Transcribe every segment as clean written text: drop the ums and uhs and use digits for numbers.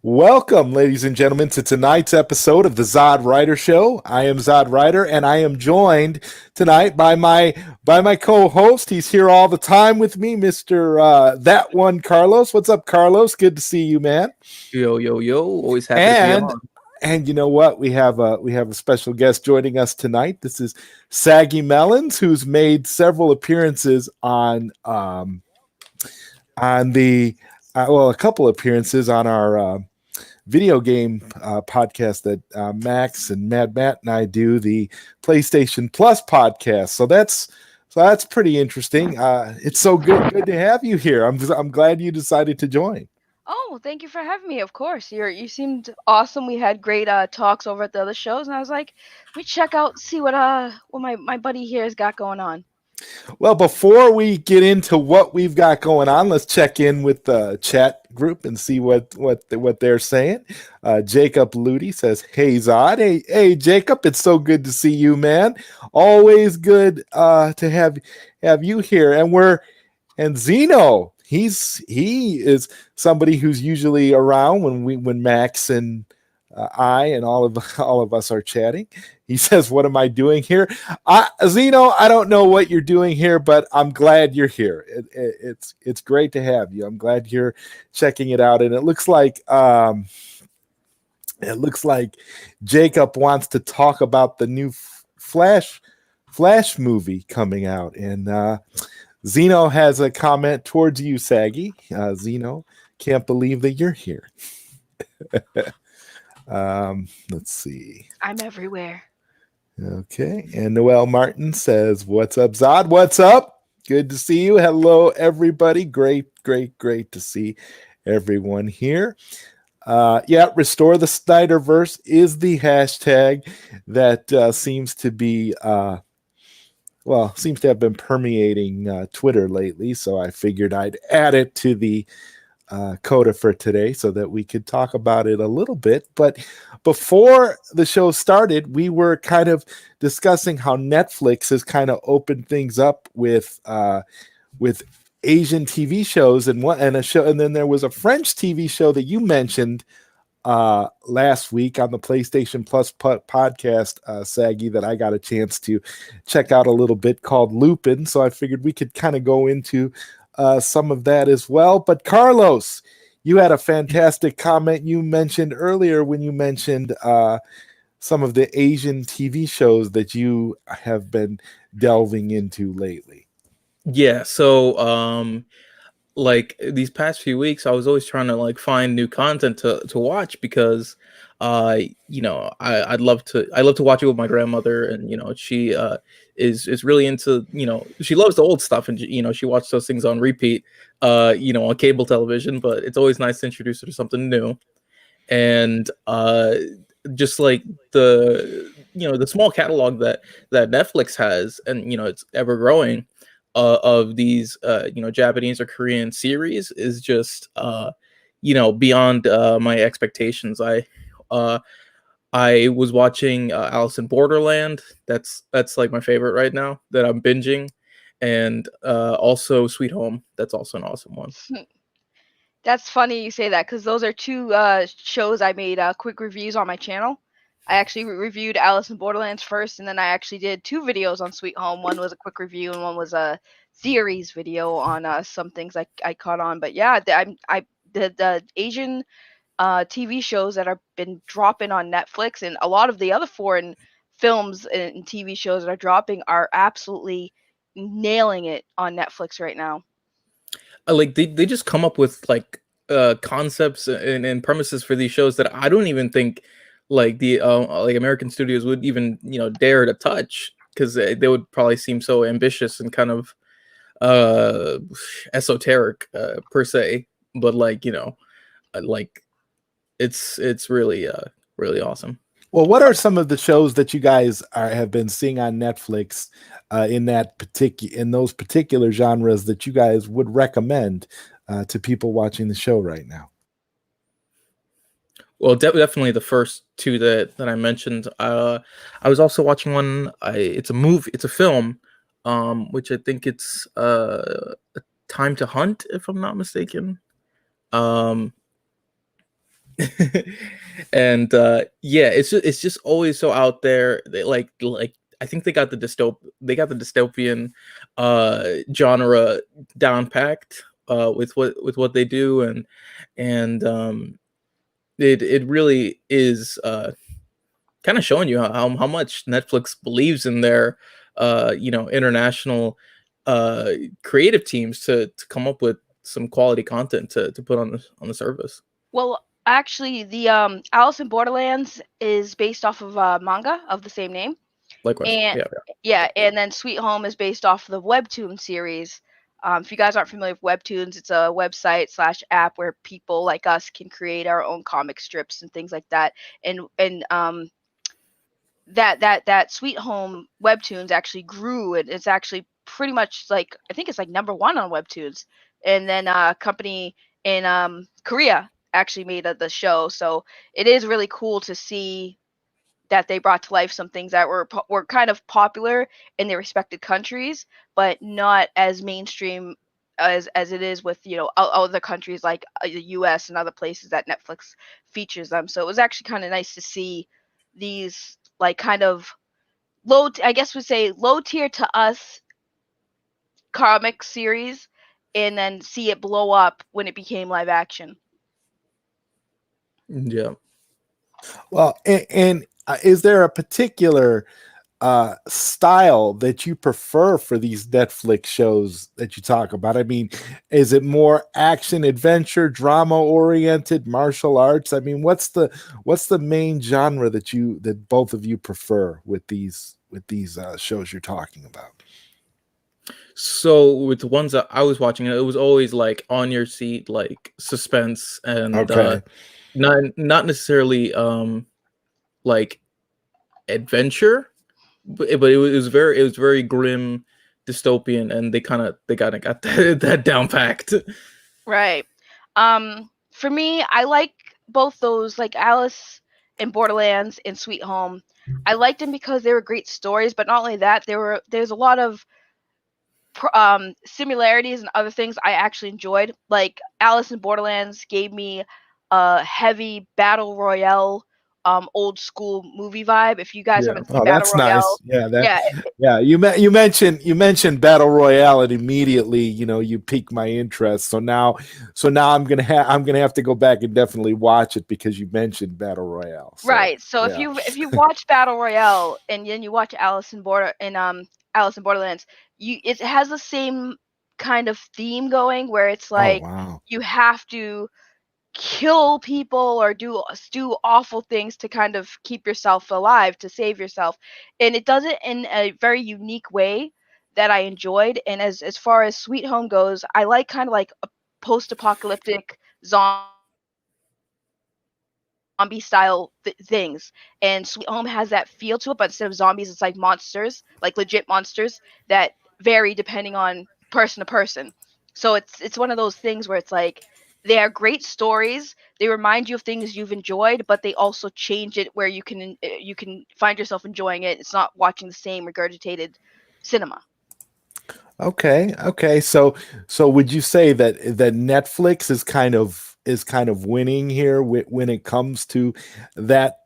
Welcome, ladies and gentlemen, to tonight's episode of the ZodWriter Show. I am ZodWriter, and I am joined tonight by my co-host. He's here all the time with me, Mister That One Carlos. What's up, Carlos? Good to see you, man. Yo, yo, yo. Always happy to be And on. and you know what? We have a special guest joining us tonight. This is Saggy Melons, who's made several appearances on the a couple appearances on our video game podcast that Max and Mad Matt and I do, the PlayStation Plus podcast. So that's pretty interesting. It's so good to have you here. I'm glad you decided to join. Oh, thank you for having me. Of course, you seemed awesome. We had great talks over at the other shows, and I was like, let me check out, see what my buddy here has got going on. Well, before we get into what we've got going on, let's check in with the chat group and see what they're saying. Jacob Ludi says, "Hey Zod, hey Jacob, it's so good to see you, man. Always good to have you here." And Zeno, he is somebody who's usually around when Max and I and all of us are chatting. He says, "What am I doing here?" Zeno, I don't know what you're doing here, but I'm glad you're here. It's great to have you. I'm glad you're checking it out, and it looks like Jacob wants to talk about the new Flash movie coming out, and Zeno has a comment towards you, Saggy. Zeno, can't believe that you're here. Let's see. I'm everywhere. Okay. And Noel Martin says, "What's up, Zod? What's up? Good to see you. Hello, everybody. Great to see everyone here." Restore the Snyderverse is the hashtag that seems to have been permeating Twitter lately. So I figured I'd add it to the coda for today so that we could talk about it a little bit. But before the show started, we were kind of discussing how Netflix has kind of opened things up with Asian TV shows and then there was a French TV show that you mentioned last week on the PlayStation Plus podcast, Saggy, that I got a chance to check out a little bit, called Lupin. So I figured we could kind of go into some of that as well. But Carlos, you had a fantastic comment you mentioned earlier when you mentioned some of the Asian TV shows that you have been delving into lately. Yeah, so like these past few weeks, I was always trying to like find new content to watch because I love to watch it with my grandmother, and she is really into, she loves the old stuff, and she watched those things on repeat on cable television, but it's always nice to introduce her to something new. And just like the small catalog that Netflix has, and it's ever growing, of these Japanese or Korean series is just beyond my expectations. I was watching Alice in Borderland. That's like my favorite right now that I'm binging, and also Sweet Home. That's also an awesome one. That's funny you say that, because those are two shows I made quick reviews on my channel. I actually reviewed Alice in Borderlands first, and then I actually did two videos on Sweet Home. One was a quick review, and one was a series video on some things I caught on. But yeah, the Asian TV shows that have been dropping on Netflix, and a lot of the other foreign films and TV shows that are dropping are absolutely nailing it on Netflix right now. Like they just come up with like concepts and premises for these shows that I don't even think like the like American studios would even dare to touch, because they would probably seem so ambitious and kind of esoteric per se. But like it's really really awesome. Well, what are some of the shows that you guys have been seeing on Netflix in those particular genres that you guys would recommend to people watching the show right now? Well, definitely the first two that I mentioned. I was also watching one. It's a film, which I think it's Time to Hunt, if I'm not mistaken. And yeah, it's just always so out there. Like I think they got the dystopian genre down packed with what they do, and it really is kind of showing you how much Netflix believes in their international creative teams to come up with some quality content to put on the service. Well, actually, the Alice in Borderlands is based off of a manga of the same name, Likewise, and yeah. yeah, and then Sweet Home is based off the Webtoon series. If you guys aren't familiar with Webtoons, it's a website slash app where people like us can create our own comic strips and things like that. And that Sweet Home Webtoons actually grew, and it's actually pretty much like, I think it's like #1 on Webtoons. And then a company in Korea actually made the show, so it is really cool to see that they brought to life some things that were kind of popular in their respected countries, but not as mainstream as it is with other countries like the U.S. and other places that Netflix features them. So it was actually kind of nice to see these like kind of I guess we'd say low tier to us comic series, and then see it blow up when it became live action. Yeah. Well, and is there a particular style that you prefer for these Netflix shows that you talk about? I mean, is it more action, adventure, drama oriented, martial arts? I mean, what's the main genre that both of you prefer with these shows you're talking about? So with the ones that I was watching, it was always like on your seat, like suspense, and Okay. not necessarily like adventure, but it was very grim, dystopian, and they kind of got that down packed. Right. For me, I like both those, like Alice in Borderlands and Sweet Home. I liked them because they were great stories, but not only that, there's a lot of similarities and other things I actually enjoyed. Like Alice in Borderlands gave me a heavy battle royale, old school movie vibe. If you guys Yeah. haven't seen Oh, Battle that's Royale, nice. Yeah, yeah, you mentioned Battle Royale, and immediately, you piqued my interest. So now I'm gonna have to go back and definitely watch it because you mentioned Battle Royale. So right. So if yeah. you watch Battle Royale and then you watch Alice in Borderlands, it has the same kind of theme going, where it's Oh like wow. you have to kill people or do awful things to kind of keep yourself alive, to save yourself. And it does it in a very unique way that I enjoyed. And as far as Sweet Home goes, I like kind of like a post-apocalyptic zombie style things. And Sweet Home has that feel to it, but instead of zombies, it's like monsters, like legit monsters that vary depending on person to person. So it's one of those things where it's like they are great stories. They remind you of things you've enjoyed, but they also change it where you can find yourself enjoying it. It's not watching the same regurgitated cinema. Okay. So would you say that Netflix is kind of winning here when it comes to that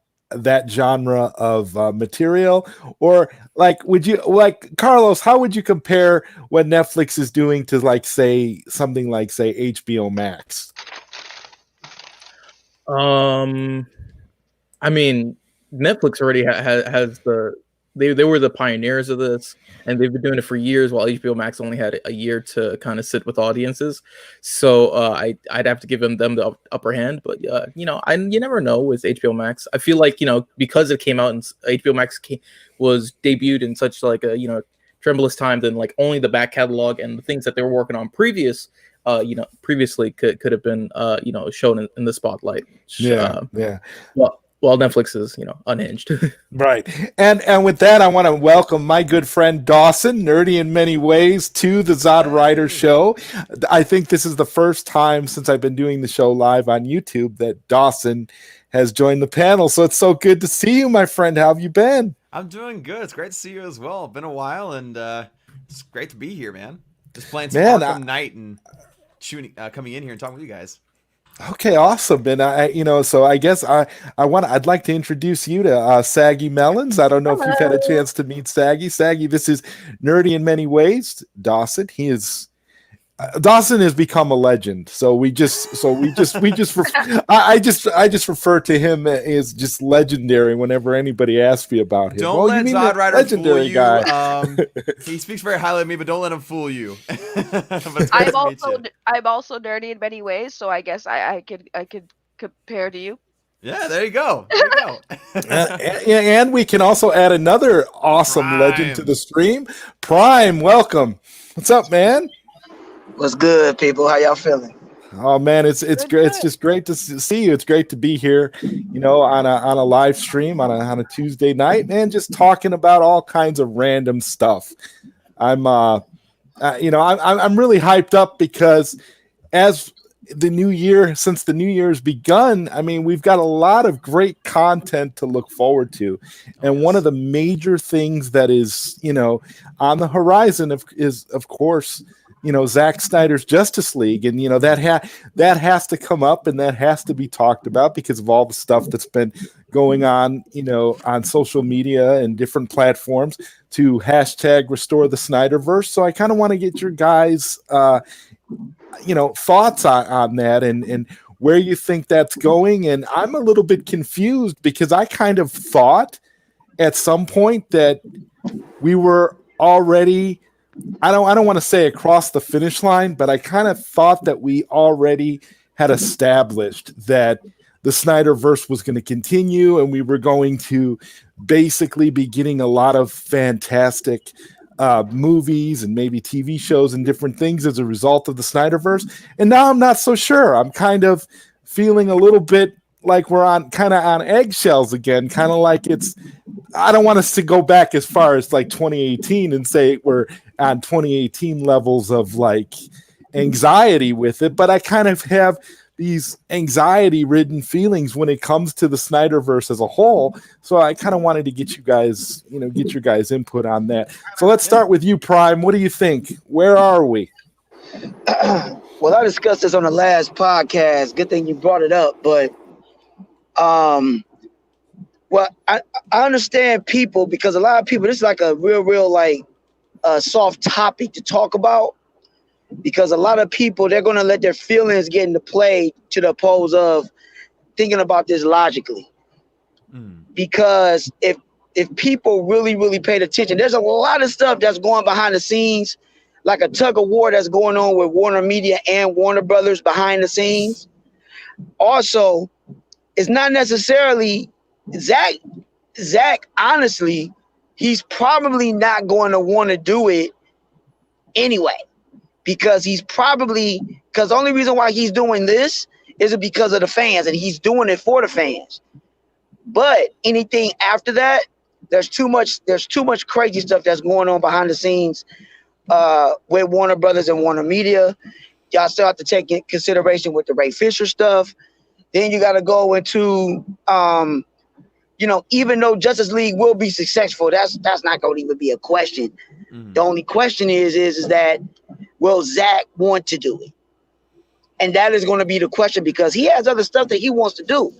genre of material? Or like, would you, like, Carlos, how would you compare what Netflix is doing to, like, say something like, say, HBO Max? Um, I mean, Netflix already has they were the pioneers of this, and they've been doing it for years. While HBO Max only had a year to kind of sit with audiences, so I'd have to give them the upper hand. But you never know with HBO Max. I feel like because it came out and HBO Max was debuted in such like a tremendous time, then like only the back catalog and the things that they were working on previously could have been shown in the spotlight. Yeah. While Netflix is unhinged. Right. And with that, I want to welcome my good friend Dawson, nerdy in many ways, to the ZodWriter show. I think this is the first time since I've been doing the show live on YouTube that Dawson has joined the panel. So it's so good to see you, my friend. How have you been? I'm doing good. It's great to see you as well. Been a while, and it's great to be here, man. Just playing some Man, Arkham Knight and coming in here and talking with you guys. Okay, awesome. And so I guess I'd like to introduce you to Saggy Melons. I don't know if you've had a Hello. chance to meet Saggy. Saggy, this is nerdy in many ways. Dawson has become a legend. I just refer to him as just legendary whenever anybody asks me about him. Don't let you mean the ZodWriter fool legendary you. guy? He speaks very highly of me, but don't let him fool you. But it's great I'm to meet also you. I'm also dirty in many ways, so I guess I could compare to you. Yeah, there you go. There you go. And we can also add another awesome legend to Prime. the stream. Prime, welcome. What's up, man? What's good, people? How y'all feeling? Oh man, it's Good, great. It's good. just great to see you. It's great to be here, on a live stream on a Tuesday night, man. Just talking about all kinds of random stuff. I'm I'm really hyped up because as since the new year's begun, I mean, we've got a lot of great content to look forward to. And one of the major things that is, on the horizon is of course, Zack Snyder's Justice League. And, that has to come up and that has to be talked about because of all the stuff that's been going on, on social media and different platforms to hashtag restore the Snyderverse. So I kind of want to get your guys, thoughts on that and where you think that's going. And I'm a little bit confused because I kind of thought at some point that we were already, I don't want to say across the finish line, but I kind of thought that we already had established that the Snyderverse was going to continue and we were going to basically be getting a lot of fantastic movies and maybe TV shows and different things as a result of the Snyderverse. And now I'm not so sure. I'm kind of feeling a little bit like we're on eggshells again, kind of like I don't want us to go back as far as like 2018 and say we're on 2018 levels of like anxiety with it, but I kind of have these anxiety ridden feelings when it comes to the Snyderverse as a whole. So I kind of wanted to get you guys, get your guys' input on that. So let's start with you, Prime. What do you think? Where are we? Well, I discussed this on the last podcast. Good thing you brought it up. But, well, I understand people because a lot of people, this is like a real like soft topic to talk about. Because a lot of people, they're going to let their feelings get into play to the opposed of thinking about this logically. Because if people really paid attention, there's a lot of stuff that's going behind the scenes, like a tug of war that's going on with Warner Media and Warner Brothers behind the scenes. Also, it's not necessarily Zach, honestly, he's probably not going to want to do it anyway. Because the only reason why he's doing this is because of the fans and he's doing it for the fans. But anything after that, there's too much crazy stuff that's going on behind the scenes with Warner Brothers and Warner Media. Y'all still have to take in consideration with the Ray Fisher stuff. Then you got to go into, even though Justice League will be successful, that's not going to even be a question. The only question is that will Zach want to do it? And that is going to be the question because he has other stuff that he wants to do.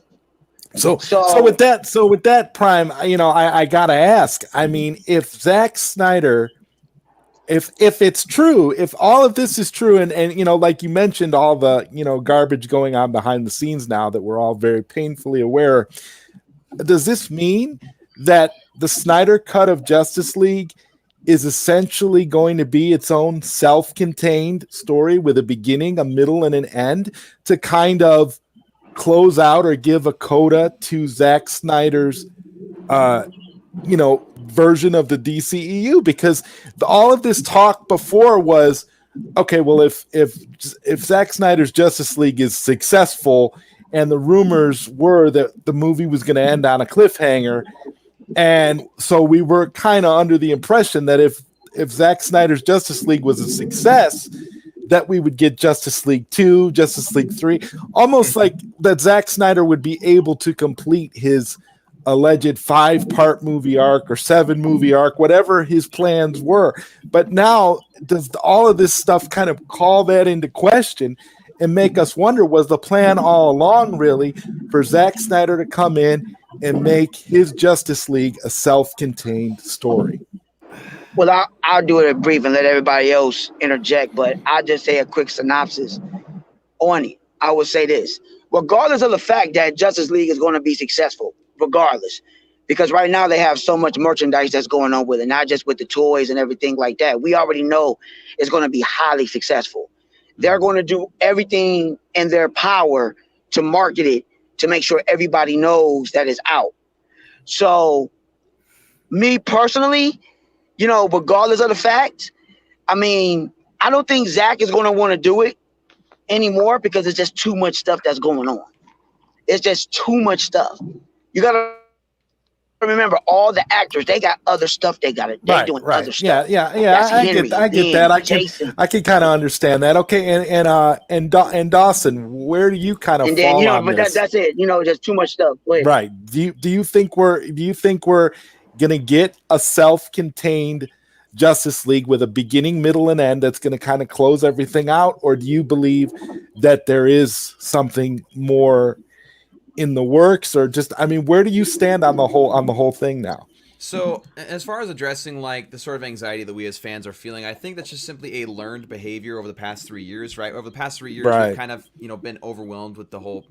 So with that, Prime, I gotta ask. I mean, if Zack Snyder, if it's true, if all of this is true, and like you mentioned, all the garbage going on behind the scenes now that we're all very painfully aware, does this mean that the Snyder cut of Justice League is essentially going to be its own self-contained story with a beginning, a middle, and an end to kind of close out or give a coda to Zack Snyder's, version of the DCEU? Because all of this talk before was, okay, well, if Zack Snyder's Justice League is successful, and the rumors were that the movie was going to end on a cliffhanger. And so we were kind of under the impression that if Zack Snyder's Justice League was a success, that we would get Justice League 2, Justice League 3, almost like that Zack Snyder would be able to complete his alleged 5-part movie arc or 7 movie arc, whatever his plans were. But now does all of this stuff kind of call that into question? and make us wonder, was the plan all along really for Zack Snyder to come in and make his Justice League a self-contained story? Well, I'll do it brief and let everybody else interject, but I'll just say a quick synopsis on it. I would say this, regardless of the fact that Justice League is going to be successful, regardless, because right now they have so much merchandise that's going on with it, not just with the toys and everything like that. We already know it's going to be highly successful. They're going to do everything in their power to market it, to make sure everybody knows that it's out. So me personally, regardless of the fact, I mean, I don't think Zach is going to want to do it anymore because it's just too much stuff that's going on. It's just too much stuff. You got to remember, all the actors, they got other stuff they're doing other stuff. Yeah. I get that. I can kind of understand that. Okay, and Dawson, where do you kind of fall on this? That's it. Just too much stuff. Right. Do you think we're gonna get a self-contained Justice League with a beginning, middle, and end that's gonna kind of close everything out, or do you believe that there is something more in the works, or just, I mean, where do you stand on the whole thing now? So as far as addressing like the sort of anxiety that we as fans are feeling, I think that's just simply a learned behavior over the past 3 years, right? Over the past 3 years, we've kind of, been overwhelmed with the whole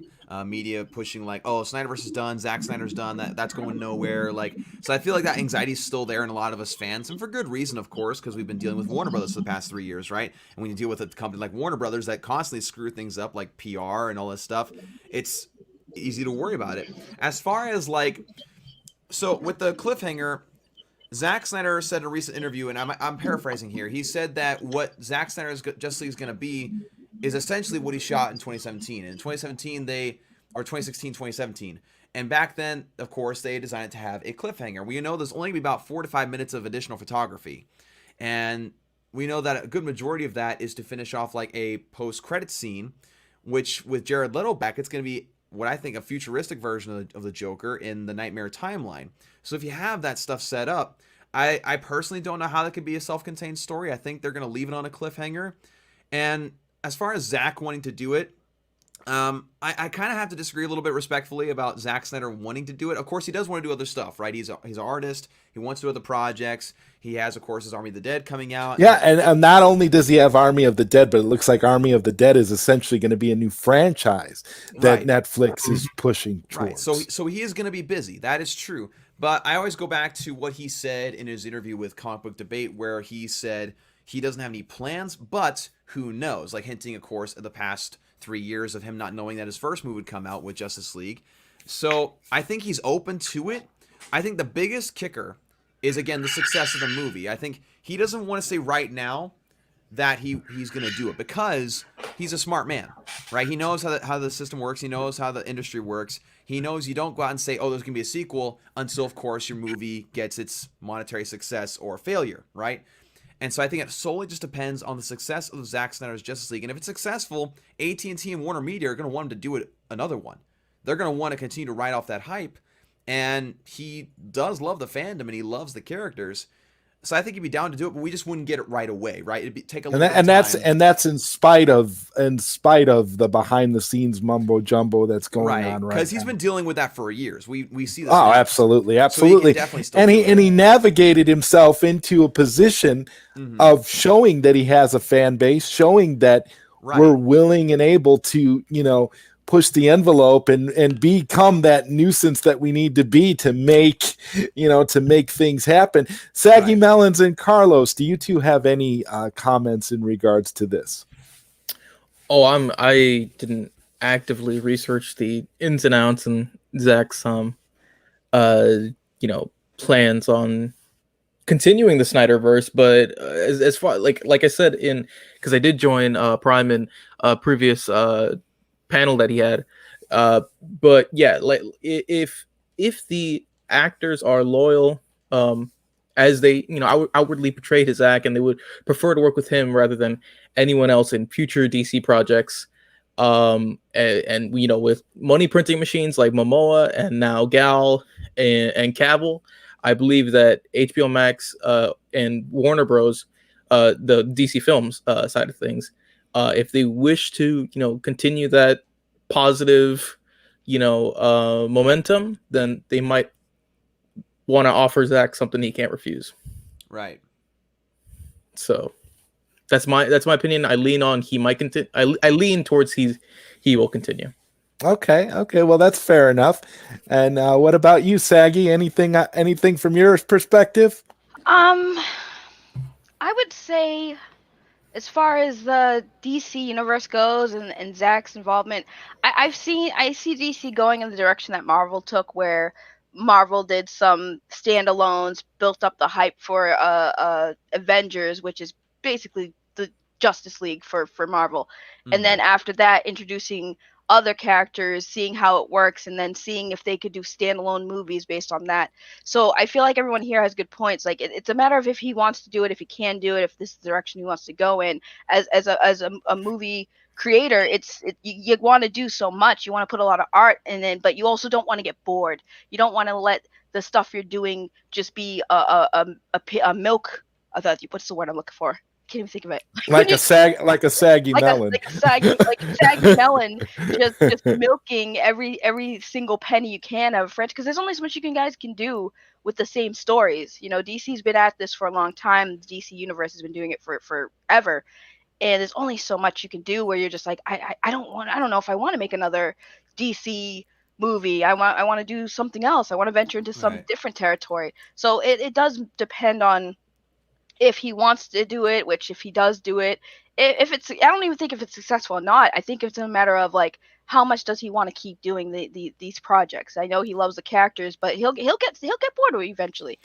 media pushing like, oh, Snyderverse is done, Zack Snyder's done, that's going nowhere. Like, so I feel like that anxiety is still there in a lot of us fans, and for good reason, of course, because we've been dealing with Warner Brothers for the past 3 years, right? And when you deal with a company like Warner Brothers that constantly screw things up, like PR and all this stuff, it's easy to worry about it. As far as like, so with the cliffhanger, Zack Snyder said in a recent interview, and I'm paraphrasing here, he said that what Zack Snyder's Justice League is going to be is essentially what he shot in 2017. And in 2017, 2016, 2017. And back then, of course, they designed it to have a cliffhanger. We know there's only going to be about 4 to 5 minutes of additional photography. And we know that a good majority of that is to finish off like a post-credit scene, which with Jared Leto back, it's going to be what I think a futuristic version of the Joker in the Nightmare timeline. So if you have that stuff set up, I personally don't know how that could be a self-contained story. I think they're going to leave it on a cliffhanger. And as far as Zack wanting to do it, I kind of have to disagree a little bit respectfully about Zack Snyder wanting to do it. Of course, he does want to do other stuff, right? He's an artist. He wants to do other projects. He has, of course, his Army of the Dead coming out. Yeah, and not only does he have Army of the Dead, but it looks like Army of the Dead is essentially going to be a new franchise that Netflix is pushing towards. Right. So he is going to be busy. That is true. But I always go back to what he said in his interview with Comic Book Debate, where he said he doesn't have any plans, but who knows? Like hinting, of course, at the past 3 years of him not knowing that his first movie would come out with Justice League. So I think he's open to it. I think the biggest kicker is, again, the success of the movie. I think he doesn't want to say right now that he's going to do it because he's a smart man, right? He knows how the system works. He knows how the industry works. He knows you don't go out and say, oh, there's going to be a sequel until, of course, your movie gets its monetary success or failure, right? And so I think it solely just depends on the success of Zack Snyder's Justice League. And if it's successful, AT&T and Warner Media are going to want him to do another one. They're going to want to continue to ride off that hype. And he does love the fandom and he loves the characters. So I think he'd be down to do it, but we just wouldn't get it right away, right? It'd take a little bit of time. And that's in spite of the behind the scenes mumbo jumbo that's going on right because he's been dealing with that for years. We see this. Oh, absolutely. So he navigated himself into a position of showing that he has a fan base, showing that we're willing and able to, push the envelope and become that nuisance that we need to be to make things happen. Saggy Melons and Carlos, do you two have any comments in regards to this? Oh, I didn't actively research the ins and outs and Zach's plans on continuing the Snyderverse, but as far like I said because I did join Prime in a previous panel that he had, but yeah, like if the actors are loyal, as they outwardly portrayed his Zack, and they would prefer to work with him rather than anyone else in future DC projects, and with money printing machines like Momoa and now Gal and Cavill, I believe that HBO Max and Warner Bros, the DC Films side of things, if they wish to, continue that positive, momentum, then they might want to offer Zach something he can't refuse. Right. So that's my opinion. I lean on he might continue. I lean towards he will continue. Okay. Well, that's fair enough. And what about you, Saggy? Anything from your perspective? I would say, as far as the DC universe goes and Zach's involvement, I see DC going in the direction that Marvel took, where Marvel did some standalones, built up the hype for Avengers, which is basically the Justice League for Marvel. And then after that, introducing other characters, seeing how it works, and then seeing if they could do standalone movies based on that. So I feel like everyone here has good points. Like it's a matter of if he wants to do it, if he can do it, if this is the direction he wants to go in. As a movie creator, you want to do so much. You want to put a lot of art in it, but you also don't want to get bored. You don't want to let the stuff you're doing just be a milk. What's the word I'm looking for? Can't even think of it. Like a saggy melon. Like a saggy melon, just milking every single penny you can of French, because there's only so much you guys can do with the same stories. DC's been at this for a long time. The DC universe has been doing it for forever, and there's only so much you can do where you're just like, I don't know if I want to make another DC movie. I want to do something else. I want to venture into some different territory. So it does depend on if he wants to do it, which if he does do it, I don't even think if it's successful or not. I think it's a matter of like, how much does he want to keep doing these projects? I know he loves the characters, but he'll get bored of it eventually.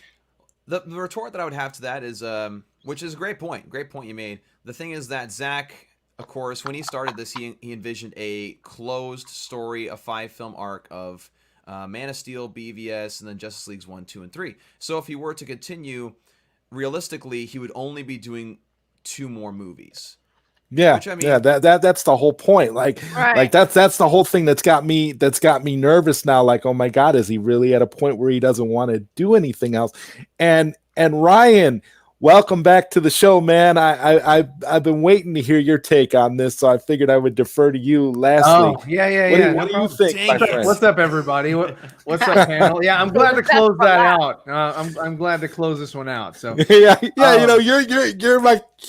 The retort that I would have to that is, which is a great point you made. The thing is that Zach, of course, when he started this, he envisioned a closed story, a 5-film arc of Man of Steel, BVS, and then Justice Leagues 1, 2, and 3. So if he were to continue, realistically, he would only be doing 2 more movies. Yeah, which, I mean, that's the whole point. Like that's the whole thing that's got me nervous now. Like, oh my God, is he really at a point where he doesn't want to do anything else? And Ryan, welcome back to the show, man. I've been waiting to hear your take on this, so I figured I would defer to you lastly. Oh, yeah. What do you think, my friend? What's up, everybody? What's up, panel? Yeah, I'm glad to close that out. I'm glad to close this one out. So yeah.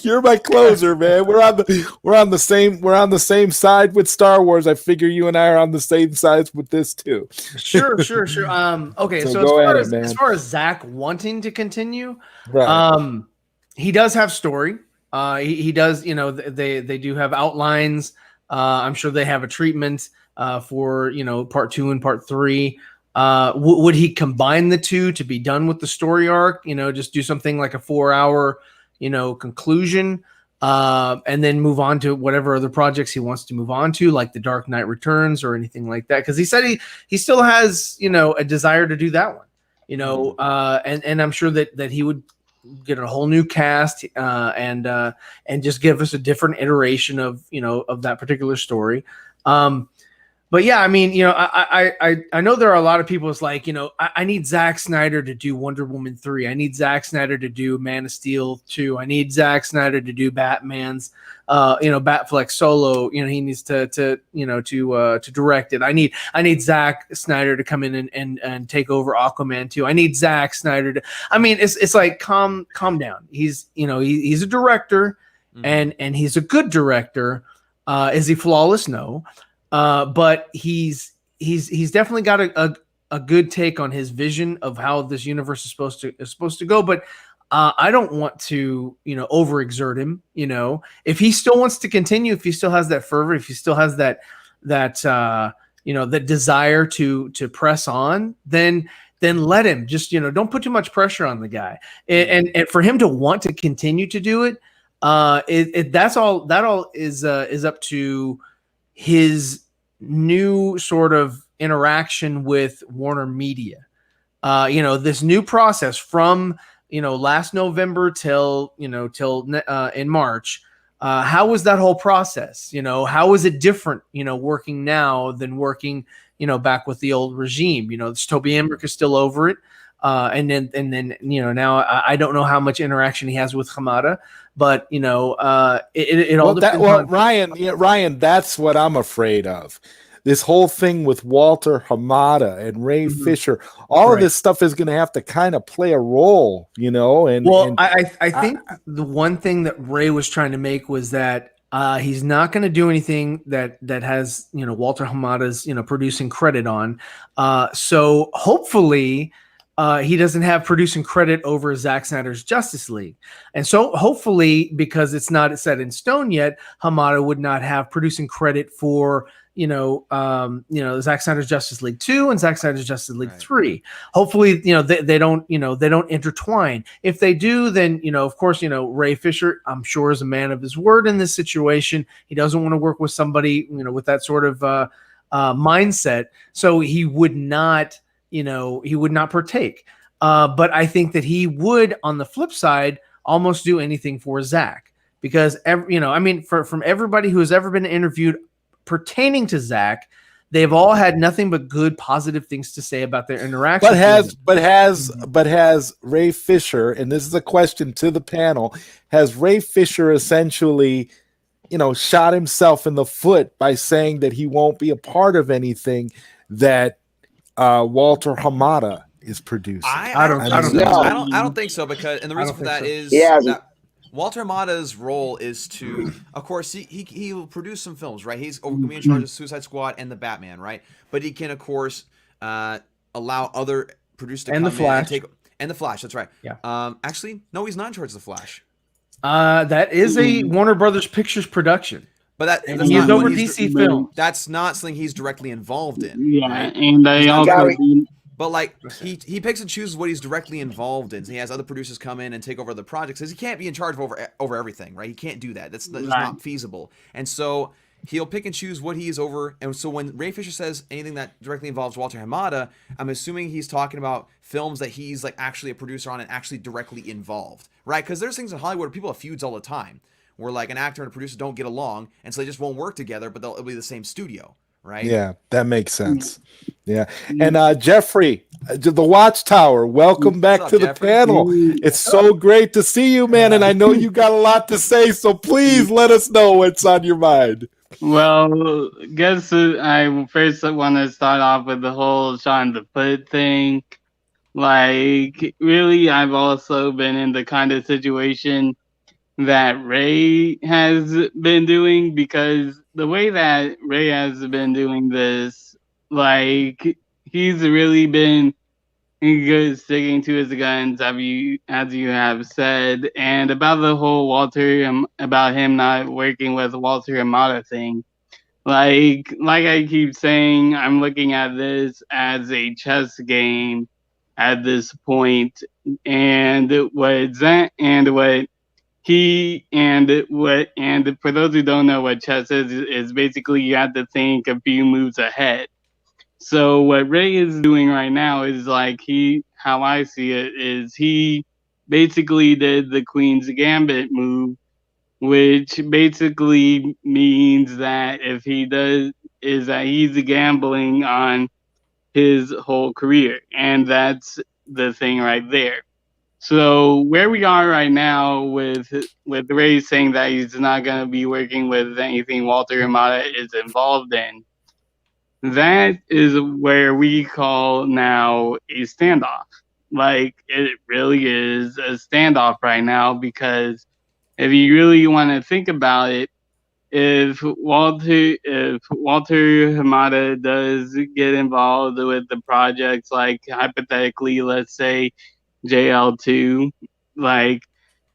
You're my closer, man. We're on the same side with Star Wars. I figure you and I are on the same sides with this too. Sure. Okay, so as far as Zach wanting to continue, right. He does have story. He does, they do have outlines. I'm sure they have a treatment for, part 2 and part 3. Would he combine the two to be done with the story arc? Just do something like a 4-hour, conclusion, and then move on to whatever other projects he wants to move on to, like The Dark Knight Returns or anything like that. Because he said he still has, a desire to do that one, and I'm sure that he would get a whole new cast and just give us a different iteration of that particular story. But yeah, I mean, I know there are a lot of people. It's like, I need Zack Snyder to do Wonder Woman 3. I need Zack Snyder to do Man of Steel 2. I need Zack Snyder to do Batman's, Batfleck solo. He needs to direct it. I need Zack Snyder to come in and take over Aquaman 2. I need Zack Snyder to. I mean, it's like calm down. He's he's a director, and he's a good director. Is he flawless? No. But he's definitely got a good take on his vision of how this universe is supposed to go. But I don't want to overexert him. If he still wants to continue, if he still has that fervor, if he still has that that desire to press on, then let him. Just don't put too much pressure on the guy. And for him to want to continue to do it, that all is up to his new sort of interaction with Warner Media. This new process from last November till in March. How was that whole process? How is it different working now than working back with the old regime? Toby Emmerich is still over it. And then now I don't know how much interaction he has with Hamada, But it all depends on Ryan, that's what I'm afraid of. This whole thing with Walter Hamada and Ray Fisher, all of this stuff is going to have to kind of play a role, I think the one thing that Ray was trying to make was that he's not going to do anything that has Walter Hamada's producing credit on. So hopefully he doesn't have producing credit over Zack Snyder's Justice League. And so hopefully, because it's not set in stone yet, Hamada would not have producing credit for Zack Snyder's Justice League 2 and Zack Snyder's Justice League 3. Hopefully, they don't intertwine. If they do, then of course, Ray Fisher, I'm sure, is a man of his word in this situation. He doesn't want to work with somebody, with that sort of mindset. So he would not partake. But I think that he would, on the flip side, almost do anything for Zack, because from everybody who has ever been interviewed pertaining to Zack, they've all had nothing but good, positive things to say about their interaction. But has Ray Fisher, and this is a question to the panel, has Ray Fisher essentially, shot himself in the foot by saying that he won't be a part of anything that Walter Hamada is producing? I don't think so, because, and the reason for that is that Walter Hamada's role is to, of course, he will produce some films, right? He's going to be in charge of Suicide Squad and the Batman, right? But he can, of course, allow other producers to come in and the Flash. That's right. Yeah. Actually, no, he's not in charge of the Flash. That is a Warner Brothers Pictures production. But that's not over DC Films. That's not something he's directly involved in. Yeah, right? and they also. But like he picks and chooses what he's directly involved in. So he has other producers come in and take over the projects. Because he can't be in charge of over everything, right? He can't do that. That's not feasible. And so he'll pick and choose what he's over. And so when Ray Fisher says anything that directly involves Walter Hamada, I'm assuming he's talking about films that he's like actually a producer on and actually directly involved, right? Because there's things in Hollywood where people have feuds all the time, where like an actor and a producer don't get along, and so they just won't work together, but it'll be the same studio. Right. Yeah, that makes sense. Yeah. And Jeffrey, the Watchtower, welcome back to the panel. It's so great to see you, man. And I know you got a lot to say, so please let us know what's on your mind. Well, guess I first want to start off with the whole Sean the Foot thing. Like, really, I've also been in the kind of situation that Ray has been doing, because the way that Ray has been doing this, like, he's really been good sticking to his guns, as you have said. And about the whole about him not working with Walter Hamada thing, like I keep saying, I'm looking at this as a chess game at this point, and what for those who don't know what chess is basically you have to think a few moves ahead. So what Ray is doing right now is how I see it is he basically did the Queen's Gambit move, which basically means that if he does is that he's gambling on his whole career, and that's the thing right there. So where we are right now with Ray saying that he's not going to be working with anything Walter Hamada is involved in, that is where we call now a standoff. Like, it really is a standoff right now, because if you really want to think about it, if Walter Hamada does get involved with the projects, like hypothetically, let's say JL2,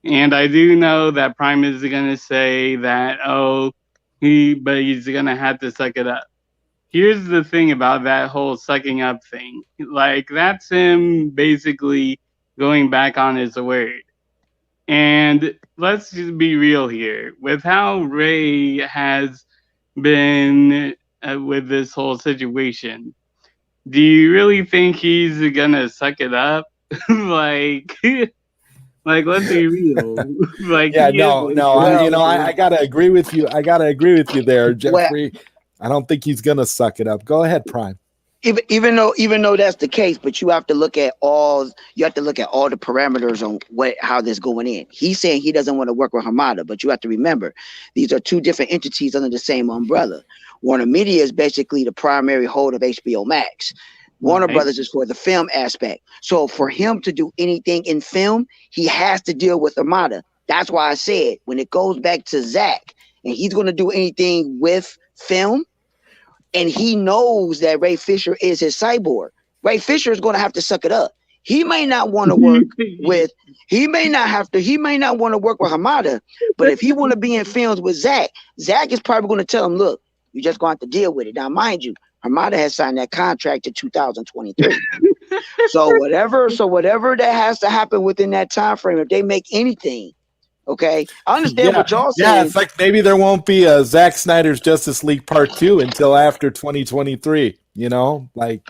and I do know that Prime is gonna say that but he's gonna have to suck it up. Here's the thing about that whole sucking up thing, that's him basically going back on his word. And let's just be real here. With how Ray has been with this whole situation, do you really think he's gonna suck it up? Let's be real. I gotta agree with you. I gotta agree with you there, Jeffrey. I don't think he's gonna suck it up. Go ahead, Prime. even though that's the case, but you have to look at all the parameters on how this going in. He's saying he doesn't want to work with Hamada, but you have to remember these are two different entities under the same umbrella. Warner Media is basically the primary hold of HBO Max. Warner Brothers is for the film aspect. So for him to do anything in film, he has to deal with Hamada. That's why I said when it goes back to Zach and he's going to do anything with film, and he knows that Ray Fisher is his cyborg, Ray Fisher is going to have to suck it up. He may not want to work with, he may not want to work with Hamada, but if he want to be in films with Zach is probably going to tell him, look, you just going to have to deal with it. Now, mind you, Hamada has signed that contract in 2023. So whatever that has to happen within that time frame, if they make anything, okay, I understand what y'all saying. Yeah, it's like maybe there won't be a Zack Snyder's Justice League Part 2 until after 2023. You know, like.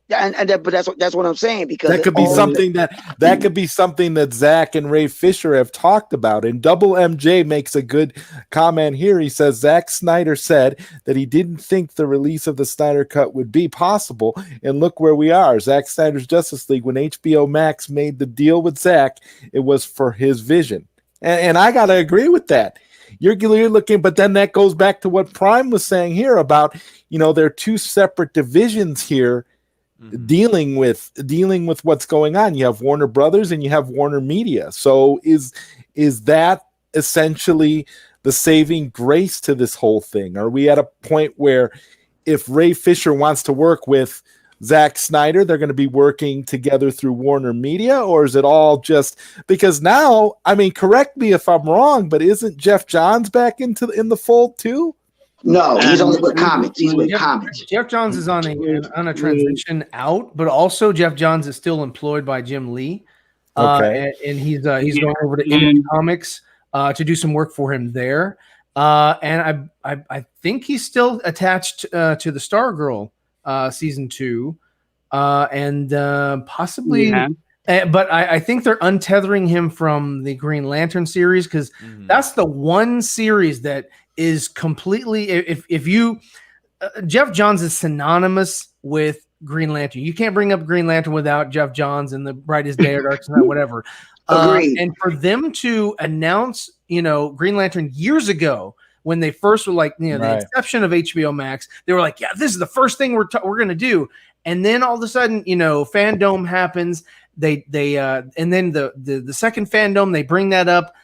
But that's what I'm saying, because that could be something that could be something that Zach and Ray Fisher have talked about. And Double MJ makes a good comment here. He says Zack Snyder said that he didn't think the release of the Snyder Cut would be possible, and look where we are. Zack Snyder's Justice League. When HBO Max made the deal with Zack, it was for his vision, and I gotta agree with that. You're looking, but then that goes back to what Prime was saying here about, you know, there are two separate divisions here. Dealing with what's going on. You have Warner Brothers and you have Warner Media. So is that essentially the saving grace to this whole thing? Are we at a point where if Ray Fisher wants to work with Zack Snyder, they're going to be working together through Warner Media, or is it all just because now, I mean, correct me if I'm wrong, but isn't Jeff Johns back in the fold too? No, he's only with comics. He's with comics. Jeff Johns is on a transition out, but also Jeff Johns is still employed by Jim Lee. And he's going over to Image Comics to do some work for him there. And I think he's still attached to the Stargirl season 2, and possibly. Yeah. But I think they're untethering him from the Green Lantern series, because that's the one series that is completely, if you Jeff Johns is synonymous with Green Lantern. You can't bring up Green Lantern without Jeff Johns and the Brightest Day or Darkest Night, whatever. And for them to announce, you know, Green Lantern years ago, when they first were like, you know, the inception of HBO Max, they were like, yeah, this is the first thing we're going to do. And then all of a sudden, you know, Fandom happens. They and then the second Fandom, they bring that up.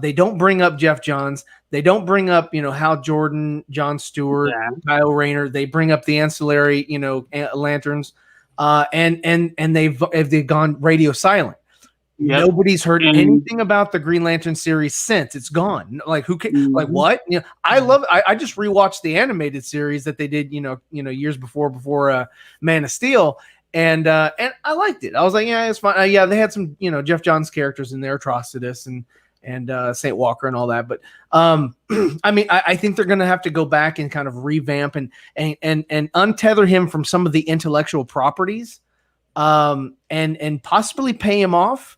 They don't bring up Jeff Johns. They don't bring up, you know, Hal Jordan, John Stewart, Kyle Rayner. They bring up the ancillary, you know, lanterns, and they've gone radio silent. Yep. Nobody's heard anything about the Green Lantern series since it's gone. Like who can, like what? You know, I love. I just rewatched the animated series that they did, you know, years before Man of Steel, and I liked it. I was like, yeah, it's fine. Yeah, they had some, you know, Jeff Johns characters in there, Atrocitus and Saint Walker and all that. But I mean, I think they're going to have to go back and kind of revamp and untether him from some of the intellectual properties, and possibly pay him off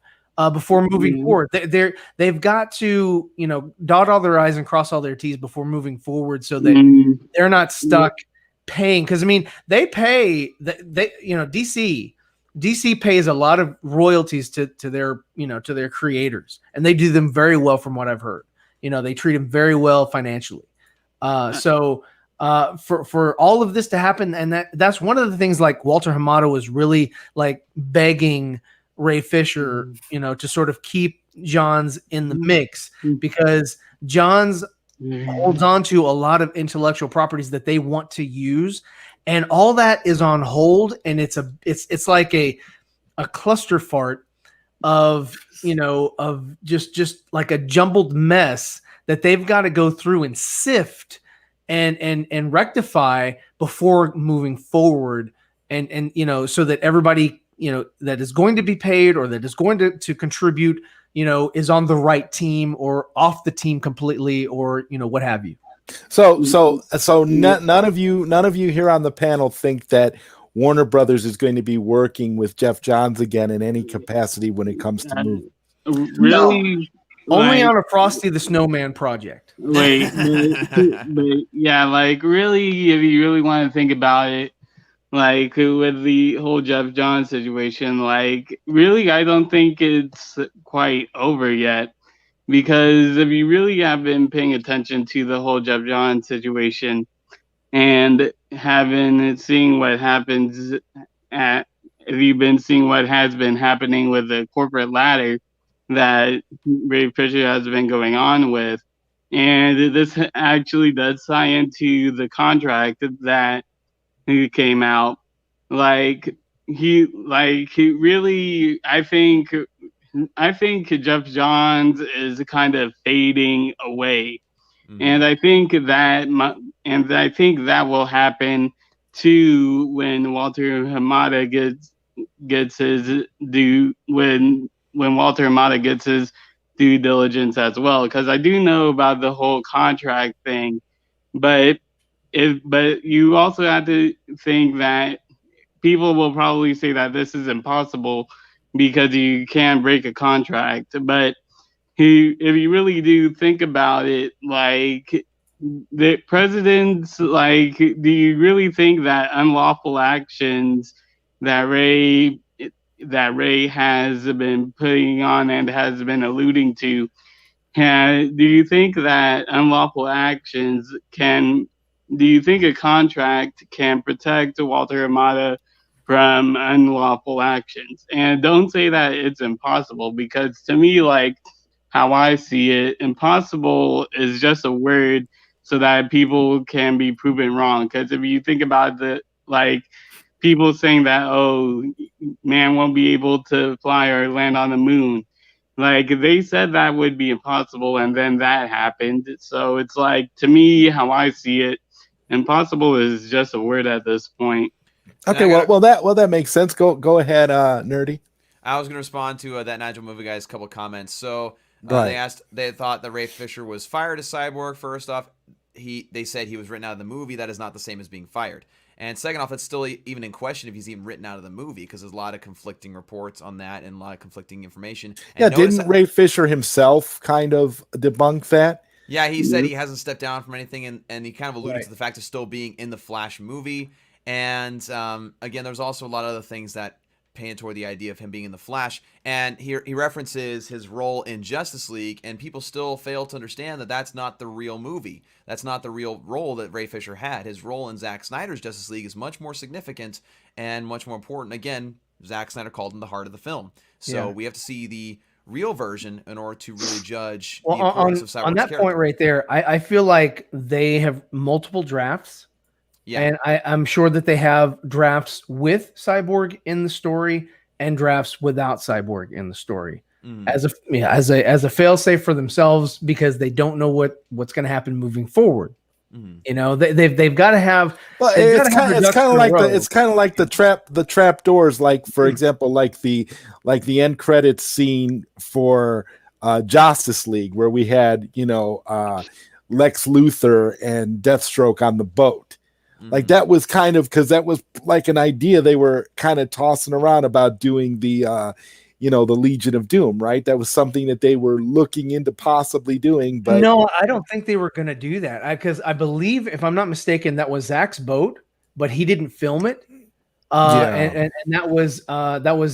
before moving forward. They've got to, you know, dot all their I's and cross all their T's before moving forward, so that they're not stuck paying. Because I mean, they pay you know, DC pays a lot of royalties to their, you know, to their creators, and they do them very well from what I've heard. You know, they treat them very well financially. So for all of this to happen, and that's one of the things, like Walter Hamada was really like begging Ray Fisher, you know, to sort of keep Johns in the mix, because Johns holds on to a lot of intellectual properties that they want to use. And all that is on hold, and it's like a cluster fart of, you know, of just like a jumbled mess that they've got to go through and sift and rectify before moving forward, and you know, so that everybody, you know, that is going to be paid or that is going to contribute, you know, is on the right team or off the team completely, or, you know, what have you. So none of you here on the panel think that Warner Brothers is going to be working with Jeff Johns again in any capacity when it comes to movies? Really? Only on a Frosty the Snowman project. But yeah, like really, if you really want to think about it, like with the whole Jeff Johns situation. Like, really, I don't think it's quite over yet. Because if you really have been paying attention to the whole Jeff Johns situation and seeing what happens at, if you've been seeing what has been happening with the corporate ladder that Ray Fisher has been going on with, and this actually does tie into the contract that came out. He really, I think Jeff Johns is kind of fading away, and I think that will happen too when Walter Hamada gets his due when Walter Hamada gets his due diligence as well. Because I do know about the whole contract thing, but you also have to think that people will probably say that this is impossible because you can't break a contract. But if you really do think about it, like the presidents, like, do you really think that unlawful actions that Ray has been putting on and has been alluding to, do you think that unlawful actions do you think a contract can protect Walter Amada from unlawful actions? And don't say that it's impossible, because to me, like, how I see it, impossible is just a word so that people can be proven wrong. Because if you think about people saying that, oh, man won't be able to fly or land on the moon, like, they said that would be impossible, and then that happened. So it's like, to me, how I see it, impossible is just a word at this point. Okay, that makes sense. Go ahead, Nerdy. I was going to respond to that Nigel Movie Guy's couple of comments. So they thought that Ray Fisher was fired as Cyborg. First off, they said he was written out of the movie. That is not the same as being fired. And second off, it's still even in question if he's even written out of the movie, because there's a lot of conflicting reports on that and a lot of conflicting information. And didn't Ray Fisher himself kind of debunk that? Yeah, he said he hasn't stepped down from anything, and he kind of alluded to the fact of still being in the Flash movie. And again, there's also a lot of other things that painted toward the idea of him being in the Flash. And he references his role in Justice League, and people still fail to understand that that's not the real movie. That's not the real role that Ray Fisher had. His role in Zack Snyder's Justice League is much more significant and much more important. Again, Zack Snyder called him the heart of the film. So we have to see the real version in order to really judge the importance of Cyborg's on that character. point right there. I feel like they have multiple drafts. Yeah. And I'm sure that they have drafts with Cyborg in the story and drafts without Cyborg in the story as a failsafe for themselves, because they don't know what's going to happen moving forward. You know, they've got to have. Well, it's kind of like the trap doors. Like, for example, like the end credits scene for Justice League, where we had Lex Luthor and Deathstroke on the boat. Like, that was kind of, because that was like an idea they were kind of tossing around about doing the the Legion of Doom, right? That was something that they were looking into possibly doing. But no, I don't think they were going to do that, because I believe, if I'm not mistaken, that was Zach's boat, but he didn't film it. And that was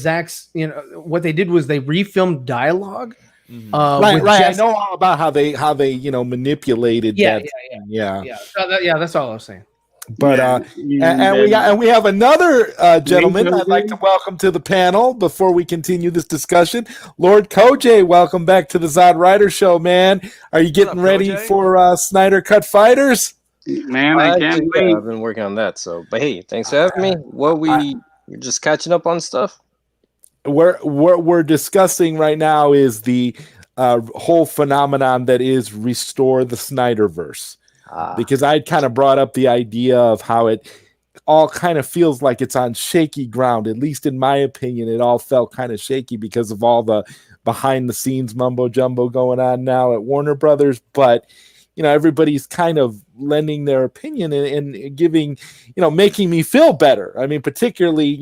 Zach's. What they did was they refilmed dialogue. Right. I know all about how they manipulated that. Yeah. That's all I was saying. But and we have another gentleman I'd like to welcome to the panel before we continue this discussion. Lord Koj, welcome back to the ZodWriter Show, man. Are you getting ready for Snyder Cut Fighters? Man, I can't wait. I've been working on that. But hey, thanks for having me. We're just catching up on stuff. What we're discussing right now is the whole phenomenon that is Restore the Snyderverse. Because I'd kind of brought up the idea of how it all kind of feels like it's on shaky ground. At least in my opinion, it all felt kind of shaky because of all the behind the scenes mumbo jumbo going on now at Warner Brothers. But, everybody's kind of lending their opinion and giving, making me feel better. I mean, particularly,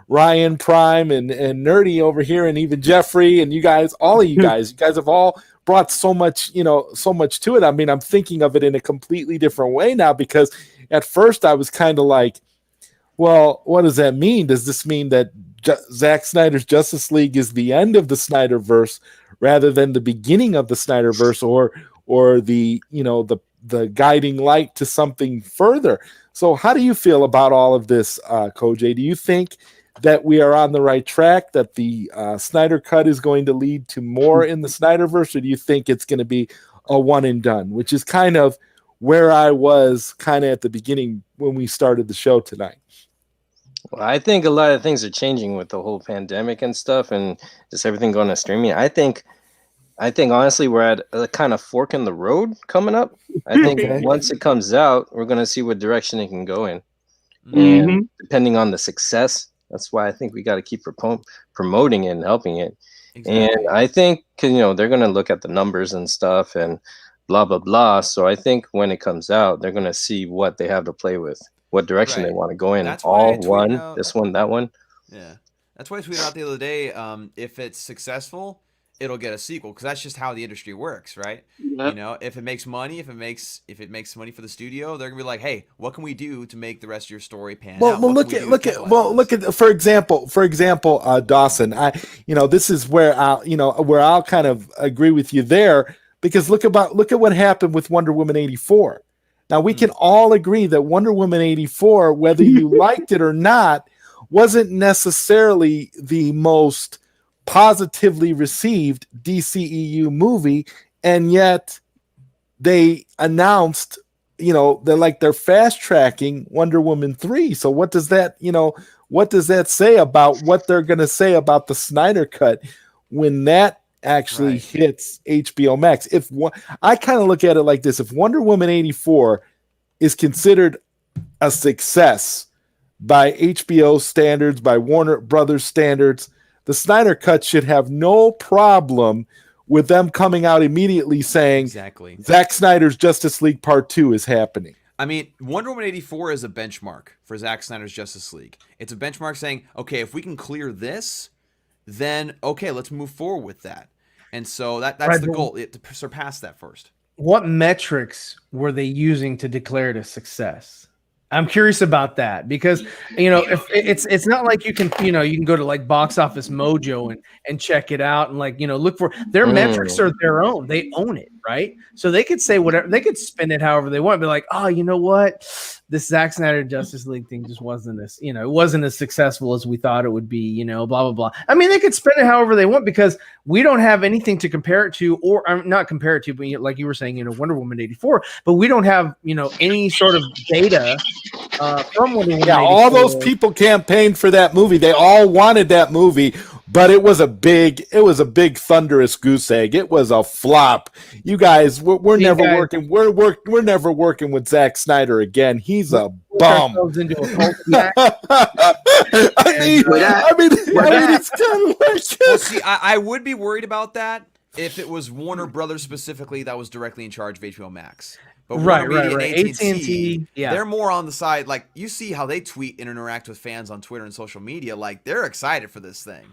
Ryan Prime and Nerdy over here, and even Jeffrey and you guys, all of you guys have all brought so much to it. I mean, I'm thinking of it in a completely different way now, because at first I was kind of like, Well, what does that mean? Does this mean that Zack Snyder's Justice League is the end of the Snyderverse rather than the beginning of the Snyderverse, or the the guiding light to something further? So how do you feel about all of this, Koj? Do you think that we are on the right track, that the Snyder Cut is going to lead to more in the Snyderverse, or do you think it's going to be a one and done, which is kind of where I was kind of at the beginning when we started the show tonight? Well, I think a lot of things are changing with the whole pandemic and stuff, and just everything going to streaming. I think honestly we're at a kind of fork in the road coming up. I think once it comes out, we're going to see what direction it can go in, and depending on the success, that's why I think we got to keep promoting it and helping it. Exactly. And I think they're going to look at the numbers and stuff and blah blah blah. So I think when it comes out, they're going to see what they have to play with, what direction they want to go in. That's all one, this one, that one. Yeah, that's why I tweeted out the other day. If it's successful, it'll get a sequel, because that's just how the industry works, right? Yep. If it makes money, if it makes money for the studio, they're gonna be like, hey, what can we do to make the rest of your story pan out? Well, look at for example, Dawson. This is where I'll kind of agree with you there, because look at what happened with Wonder Woman 84. Now we can all agree that Wonder Woman 84, whether you liked it or not, wasn't necessarily the most positively received DCEU movie, and yet they announced, they're fast tracking Wonder Woman 3. So what does that say about what they're going to say about the Snyder Cut when that actually hits HBO Max? I kind of look at it like this: if Wonder Woman 84 is considered a success by HBO standards, by Warner Brothers standards, the Snyder Cut should have no problem with them coming out immediately saying, exactly, Zack Snyder's Justice League Part 2 is happening. I mean, Wonder Woman 84 is a benchmark for Zack Snyder's Justice League. It's a benchmark saying, okay, if we can clear this, then okay, let's move forward with that. And so that's the goal, to surpass that first. What metrics were they using to declare it a success? I'm curious about that, because if it's not like you can go to like Box Office Mojo and check it out and look for their metrics are their own. They own it, right? So they could say whatever, they could spin it however they want. Be like, oh, you know what, this Zack Snyder Justice League thing just wasn't it wasn't as successful as we thought it would be. Blah blah blah. I mean, they could spin it however they want, because we don't have anything to compare it to, or not compare it to, but like you were saying, Wonder Woman 84, but we don't have any sort of data from Wonder Woman 84. All those people campaigned for that movie. They all wanted that movie, but it was a big thunderous goose egg. It was a flop. You guys, we're never working with Zack Snyder again. He's a bum. Into a cult I mean, it's kind of like. Well, see, I would be worried about that if it was Warner Brothers specifically that was directly in charge of HBO Max. But right. AT&T, they're more on the side. Like, you see how they tweet and interact with fans on Twitter and social media. Like, they're excited for this thing.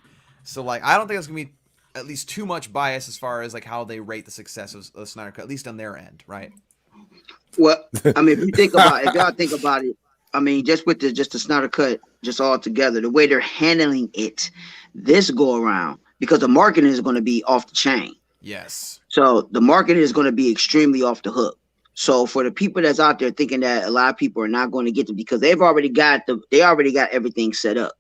So, I don't think it's going to be at least too much bias as far as, how they rate the success of the Snyder Cut, at least on their end, right? Well, I mean, if y'all think about it, I mean, just with the Snyder Cut, just all together, the way they're handling it this go around, because the marketing is going to be off the chain. Yes. So the marketing is going to be extremely off the hook. So for the people that's out there thinking that a lot of people are not going to get them, because they already got everything set up.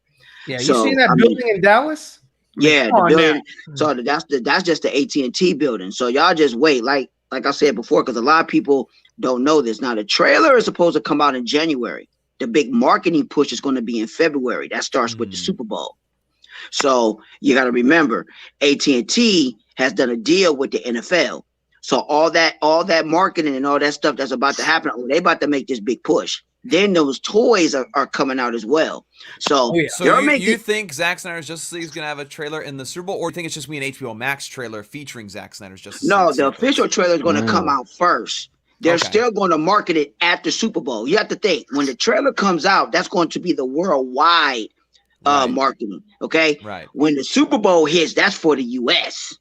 Yeah, you seen that building in Dallas? Yeah, the building. So that's just the AT&T building. So y'all just wait, like I said before, because a lot of people don't know this. Now the trailer is supposed to come out in January. The big marketing push is going to be in February. That starts with the Super Bowl. So you got to remember, AT&T has done a deal with the NFL. So all that marketing and all that stuff that's about to happen, they about to make this big push. Then those toys are coming out as well. So, you think Zack Snyder's Justice League is going to have a trailer in the Super Bowl, or do you think it's just going to be an HBO Max trailer featuring Zack Snyder's Justice League? No, the official trailer is going to come out first. They're still going to market it after Super Bowl. You have to think, when the trailer comes out, that's going to be the worldwide marketing. Okay. Right. When the Super Bowl hits, that's for the US,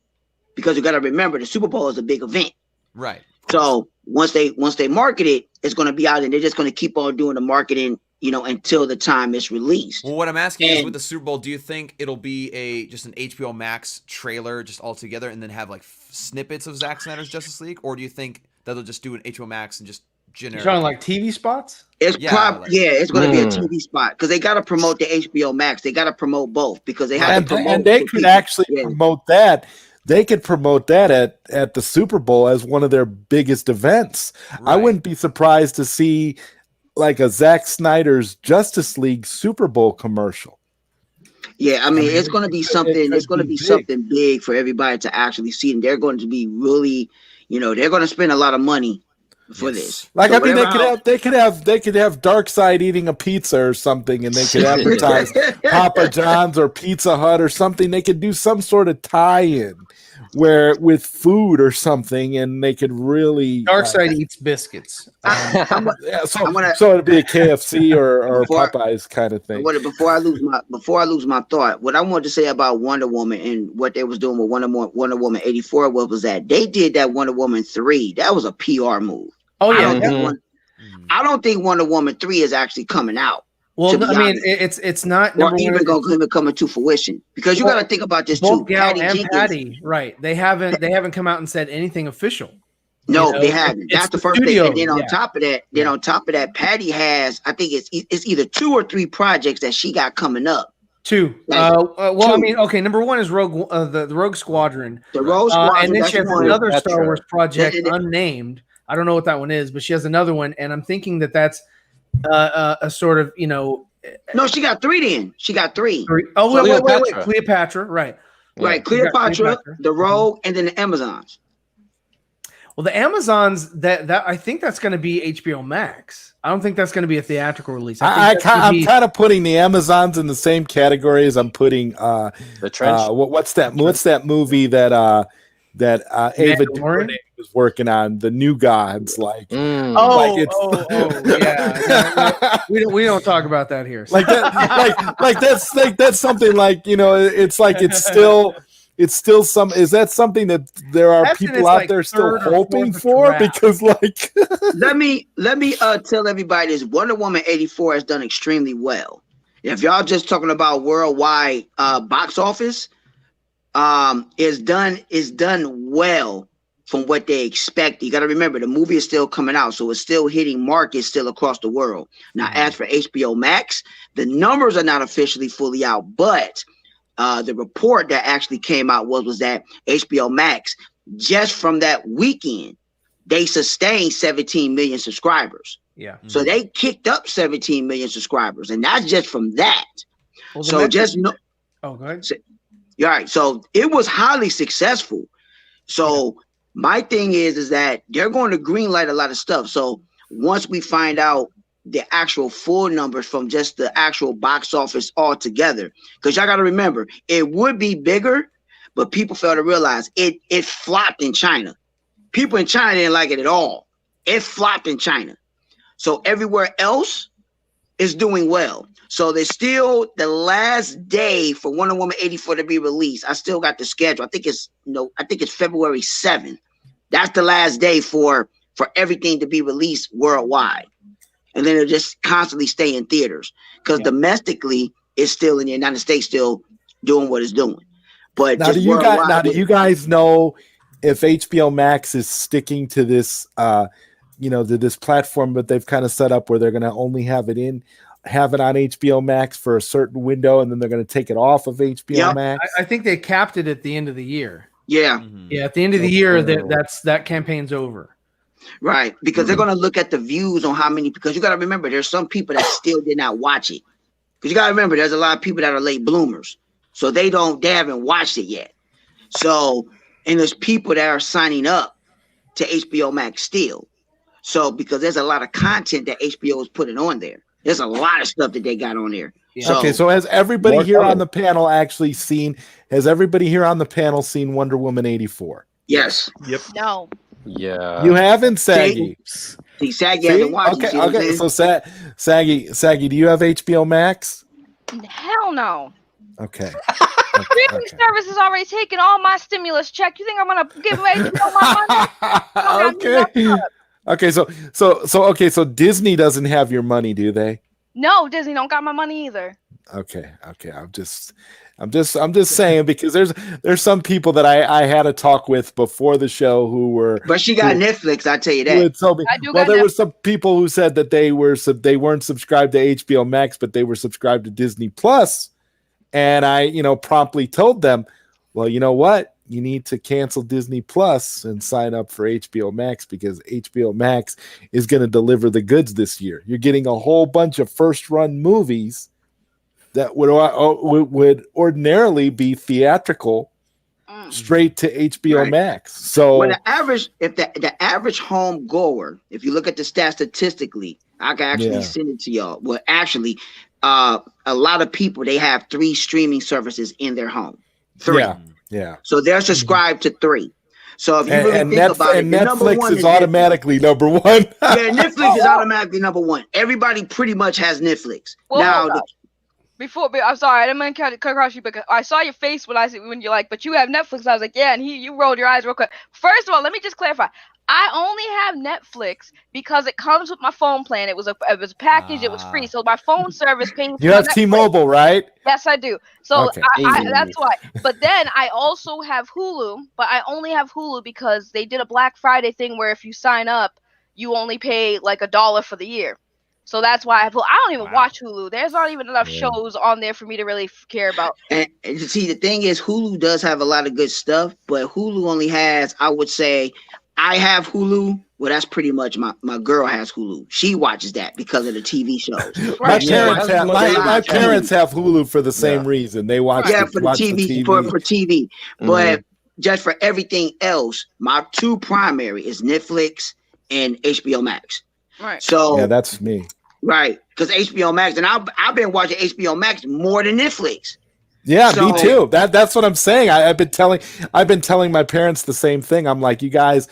because you got to remember the Super Bowl is a big event. Right. So once they market it, it's going to be out, and they're just going to keep on doing the marketing, until the time it's released. Well, what I'm asking is, with the Super Bowl, do you think it'll be just an HBO Max trailer just all together, and then have like snippets of Zack Snyder's Justice League, or do you think that they'll just do an HBO Max and just generic? You're talking like TV spots? It's it's going to be a TV spot because they got to promote the HBO Max. They got to promote both because they have to promote. And they could actually promote that. They could promote that at the Super Bowl as one of their biggest events. Right. I wouldn't be surprised to see like a Zack Snyder's Justice League Super Bowl commercial. Yeah, I mean it's going to be something. It's going to be something big for everybody to actually see, and they're going to be really, they're going to spend a lot of money for this. Like, so I mean, they could have Darkseid eating a pizza or something, and they could advertise Papa John's or Pizza Hut or something. They could do some sort of tie-in with food or something, and they could really Darkseid eats biscuits. So it'd be a KFC or Popeyes kind of thing. Before I lose my thought, what I wanted to say about Wonder Woman and what they was doing with Wonder Woman 84 was that they did that Wonder Woman 3. That was a PR move. Oh yeah, I don't think Wonder Woman 3 is actually coming out. Well, I mean, it's not even going to come into fruition because you got to think about this too. Patty, right? They haven't come out and said anything official. No, they haven't. That's the first thing. And then on top of that, Patty has, I think it's either 2 or 3 projects that she got coming up. 2. Well, 2. I mean, okay. Number 1 is Rogue, the Rogue Squadron. The Rogue Squadron, and then she has another Star Wars project unnamed. I don't know what that one is, but she has another one, and I'm thinking that's a sort of, No, she got 3 then. She got 3. Oh, wait. Cleopatra, right. Right, Cleopatra, the Rogue, and then the Amazons. Well, the Amazons, that I think that's going to be HBO Max. I don't think that's going to be a theatrical release. I'm kind of putting the Amazons in the same category as I'm putting The Trench. What's that movie that Ava DuVernay was working on, The New Gods? Like, yeah. We don't talk about that here. Like that, that's something like, it's like it's still some. Is that something that there are people out there still hoping for? Because like, let me tell everybody this: Wonder Woman 84 has done extremely well. If y'all just talking about worldwide box office, is done well from what they expect. You got to remember the movie is still coming out, so it's still hitting markets still across the world. Now, as for HBO Max, the numbers are not officially fully out, but the report that actually came out was that HBO Max, just from that weekend, they sustained 17 million subscribers. Yeah. So they kicked up 17 million subscribers, and that's just from that. Well, so just know. Oh, go ahead. All right. So it was highly successful. So my thing is that they're going to greenlight a lot of stuff. So once we find out the actual full numbers from just the actual box office altogether, because y'all got to remember, it would be bigger, but people fail to realize it flopped in China. People in China didn't like it at all. It flopped in China. So everywhere else is doing well. So there's still the last day for Wonder Woman 84 to be released. I still got the schedule. I think it's February 7th. That's the last day for everything to be released worldwide. And then it'll just constantly stay in theaters because domestically it's still in the United States, still doing what it's doing. But now, do you guys know if HBO Max is sticking to this, to this platform that they've kind of set up where they're going to only have it on HBO Max for a certain window, and then they're going to take it off of HBO Max? I think they capped it at the end of the year. Yeah. Yeah, at the end of the year, that campaign's over. Right, because they're going to look at the views on how many, because you got to remember, there's some people that still did not watch it. Because you got to remember, there's a lot of people that are late bloomers. So they haven't watched it yet. So, and there's people that are signing up to HBO Max still. So, because there's a lot of content that HBO is putting on there. There's a lot of stuff that they got on there. Yeah. So has everybody here on the panel actually seen Wonder Woman 84? Yes. Yep. No. Yeah. You haven't, Saggy? See, Saggy hasn't watched it. Okay. So Saggy, do you have HBO Max? Hell no. Okay. Streaming service has already taken all my stimulus check. You think I'm gonna give away all my money? Okay. So Disney doesn't have your money, do they? No, Disney don't got my money either. Okay. I'm just saying, because there's some people that I had a talk with before the show who were. But she got Netflix, I tell you that. Well, there were some people who said that they weren't subscribed to HBO Max, but they were subscribed to Disney Plus, and I, promptly told them, well, you know what? You need to cancel Disney Plus and sign up for HBO Max, because HBO Max is going to deliver the goods this year. You're getting a whole bunch of first-run movies that would ordinarily be theatrical straight to HBO Max. So the average home goer, if you look at the stats statistically, I can actually send it to y'all. Well, actually, a lot of people, they have 3 streaming services in their home. 3. Yeah. So they're subscribed to 3. So if you really think about it, Netflix is automatically number 1. Netflix is automatically number 1. Everybody pretty much has Netflix. Now, I'm sorry, I didn't mean to cut across you, because I saw your face when you're like, but you have Netflix. I was like, yeah, and you rolled your eyes real quick. First of all, let me just clarify. I only have Netflix because it comes with my phone plan. It was a package. It was free, so my phone service pays. You have T-Mobile, right? Yes, I do. So that's why. But then I also have Hulu, but I only have Hulu because they did a Black Friday thing where if you sign up, you only pay like $1 for the year. So that's why I don't even watch Hulu. There's not even enough shows on there for me to really care about. And see, the thing is, Hulu does have a lot of good stuff, but Hulu only has, I would say, I have Hulu. Well, that's pretty much my girl has Hulu. She watches that because of the TV shows. My parents have Hulu for the same reason. They watch for the TV. For TV. But just for everything else, my 2 primary is Netflix and HBO Max. Right. So that's me. Right, because HBO Max, and I've been watching HBO Max more than Netflix. Yeah, me too. That's what I'm saying. I've been telling my parents the same thing. I'm like, you guys,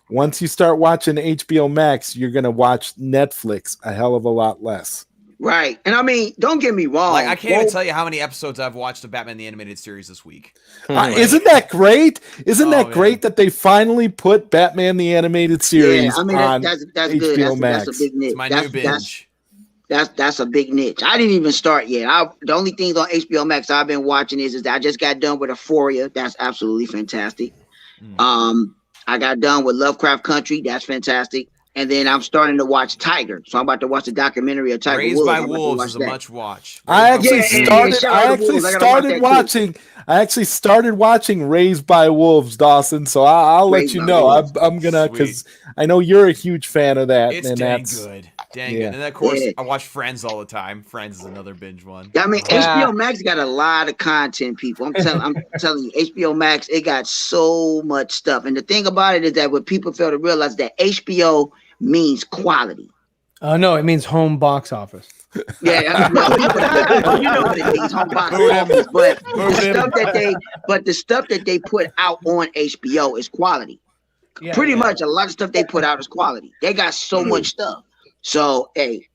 once you start watching HBO Max, you're gonna watch Netflix a hell of a lot less. Right, and I mean, don't get me wrong. Like, I can't even tell you how many episodes I've watched of Batman the Animated Series this week. Isn't that great? Isn't that great that they finally put Batman the Animated Series on that's HBO good. Max? That's a big niche. It's my new binge. That's a big niche. I didn't even start yet. The only things on HBO Max I've been watching is that I just got done with Euphoria. That's absolutely fantastic. I got done with Lovecraft Country. That's fantastic. And then I'm starting to watch Tiger. So I'm about to watch the documentary of Tiger Raised Woods. by Wolves is a much watch. I actually started watching Raised by Wolves, Dawson. So I'll let you know. I'm gonna, because I know you're a huge fan of that. It's dang good. Dang good. And then, of course, I watch Friends all the time. Friends is another binge one. I mean, HBO Max got a lot of content, people. I'm telling you, HBO Max, it got so much stuff. And the thing about it is that what people fail to realize that HBO means quality. No, it means home box office. Yeah, you know what it means, home box office. But the stuff that they put out on HBO is quality. Pretty much a lot of stuff they put out is quality. They got so much stuff. So hey,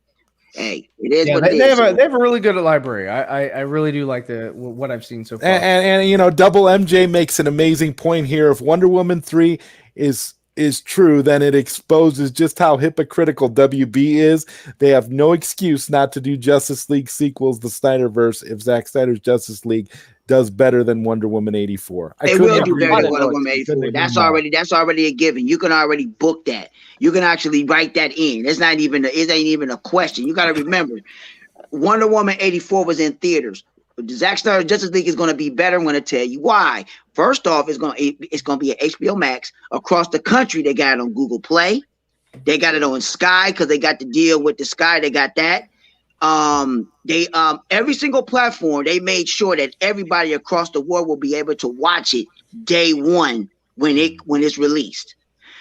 it is what it is. They have a really good library. I really do like what I've seen so far. And Double MJ makes an amazing point here. If Wonder Woman 3 is true, then it exposes just how hypocritical WB is. They have no excuse not to do Justice League sequels, the Snyderverse, if Zack Snyder's Justice League does better than Wonder Woman 84. They will do better than Wonder Woman 84. That's already a given. You can already book that. You can actually write that in. It ain't even a question. You got to remember, Wonder Woman 84 was in theaters. Zack Snyder's Justice League is going to be better. I'm going to tell you why. First off, it's going to be at HBO Max across the country. They got it on Google Play. They got it on Sky because they got the deal with the Sky. They got that. Every single platform, they made sure that everybody across the world will be able to watch it day one when it's released.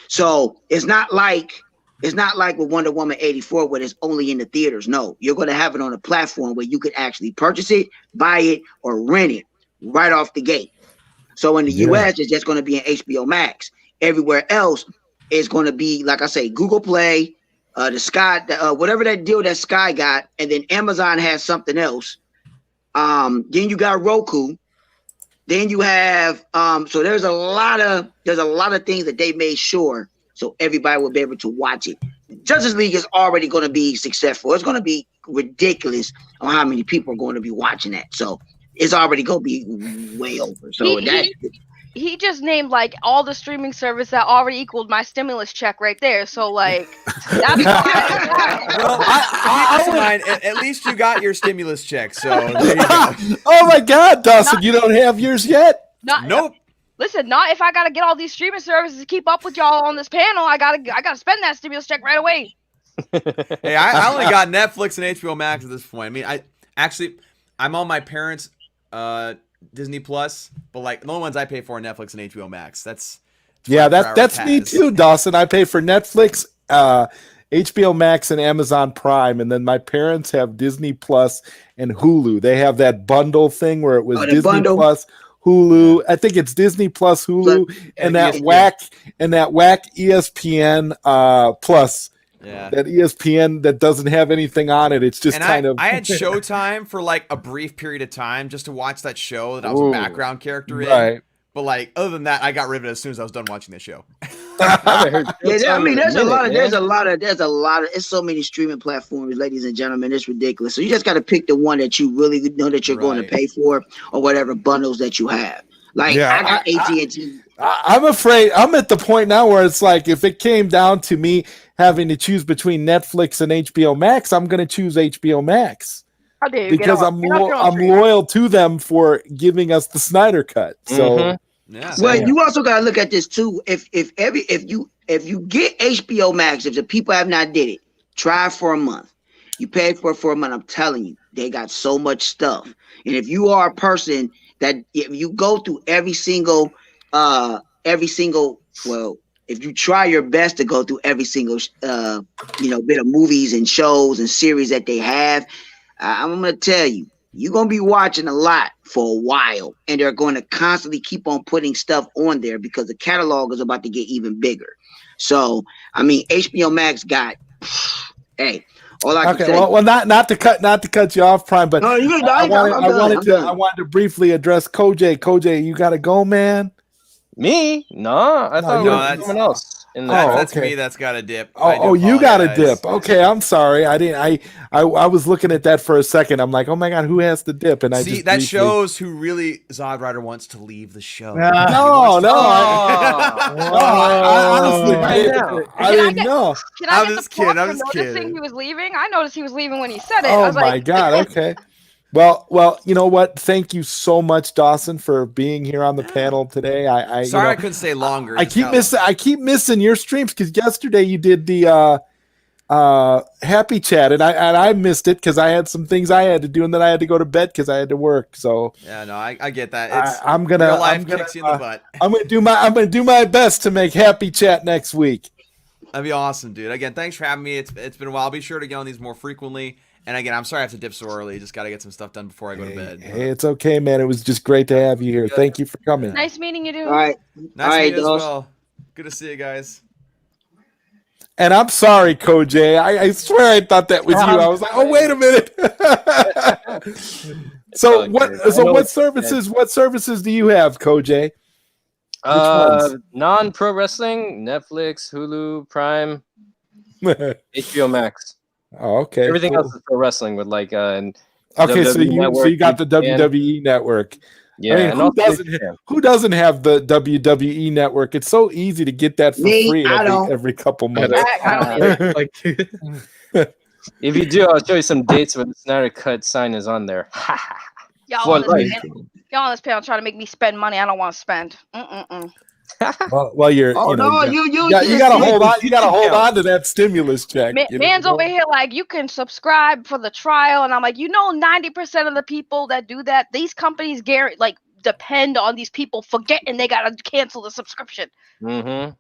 So it's not like with Wonder Woman 84 where it's only in the theaters. No, you're going to have it on a platform where you could actually purchase it, buy it, or rent it right off the gate. So in the US, it's just going to be in HBO Max. Everywhere else, it's going to be, like I say, Google Play, the Sky, whatever that deal that Sky got, and then Amazon has something else. Then you got Roku. Then you have so there's a lot of things that they made sure so everybody will be able to watch it. Justice League is already going to be successful. It's going to be ridiculous on how many people are going to be watching that. So it's already going to be way over. So he just named like all the streaming service that already equaled my stimulus check right there. So like, that's well, at least you got your stimulus check. So there you go. Oh my God, Dawson, you don't have yours yet? Nope. Listen, not if I gotta get all these streaming services to keep up with y'all on this panel. I gotta spend that stimulus check right away. Hey, I only got Netflix and HBO Max at this point. I mean, I'm on my parents' Disney Plus, but like the only ones I pay for are Netflix and HBO Max. That's me too, Dawson. I pay for Netflix, HBO Max, and Amazon Prime, and then my parents have Disney Plus and Hulu. They have that bundle thing where it was Disney Plus, Hulu. I think it's Disney Plus, Hulu, and that whack ESPN Plus. Yeah. That ESPN that doesn't have anything on it. It's just I had Showtime for like a brief period of time just to watch that show that I was a background character in. Right. But like other than that, I got rid of it as soon as I was done watching the show. I mean, there's a lot of it's so many streaming platforms, ladies and gentlemen. It's ridiculous. So you just got to pick the one that you really know that you're going to pay for, or whatever bundles that you have. Like I got AT&T. I'm afraid I'm at the point now where it's like if it came down to me having to choose between Netflix and HBO Max, I'm going to choose HBO Max because I'm loyal to them for giving us the Snyder Cut. So, well, you also got to look at this too. If you get HBO Max, if the people have not did it, try for a month. You pay for it for a month. I'm telling you, they got so much stuff. And if you are a person that if you go through every single if you try your best to go through every single bit of movies and shows and series that they have, I'm gonna tell you, you're gonna be watching a lot for a while, and they're going to constantly keep on putting stuff on there because the catalog is about to get even bigger. So I mean, HBO Max got all I can say. Well, not to cut you off, Prime, but I wanted to briefly address Koj. Koj, you gotta go, man. Me? No, I thought it was someone else. That's me. That's got a dip. You got a dip. Okay, I'm sorry. I didn't. I was looking at that for a second. I'm like, oh my God, who has the dip? And that shows who really ZodWriter wants to leave the show. No. Honestly, I didn't know. Can I get the plug for noticing he was leaving? I noticed he was leaving when he said it. Oh my God. Okay. Well, you know what? Thank you so much, Dawson, for being here on the panel today. I couldn't stay longer. I keep missing your streams because yesterday you did the happy chat, and I missed it because I had some things I had to do, and then I had to go to bed because I had to work. So yeah, no, I get that. I'm gonna kicks you in the butt. I'm gonna do my best to make happy chat next week. That'd be awesome, dude. Again, thanks for having me. It's been a while. I'll be sure to get on these more frequently. And again, I'm sorry I have to dip so early. Just got to get some stuff done before I go to bed. Hey, it's okay, man. It was just great to have you here. Thank you for coming. Nice meeting you, dude. All right. Nice to meet you as well. Good to see you guys. And I'm sorry, Koj. I swear I thought that was you. I was like, oh, wait a minute. So what services do you have, Koj? Non-pro wrestling, Netflix, Hulu, Prime, HBO Max. Oh, okay. Everything else is pro wrestling with like okay, so you got the WWE network. Yeah, I mean, who doesn't have the WWE network? It's so easy to get that for free every couple months. If you do, I'll show you some dates when the Snyder Cut sign is on there. Y'all on this panel trying to make me spend money I don't want to spend. Well, you gotta hold on. You gotta hold on to that stimulus check. Man's over here like you can subscribe for the trial, and I'm like, 90% of the people that do that, these companies depend on these people forgetting they gotta cancel the subscription. 2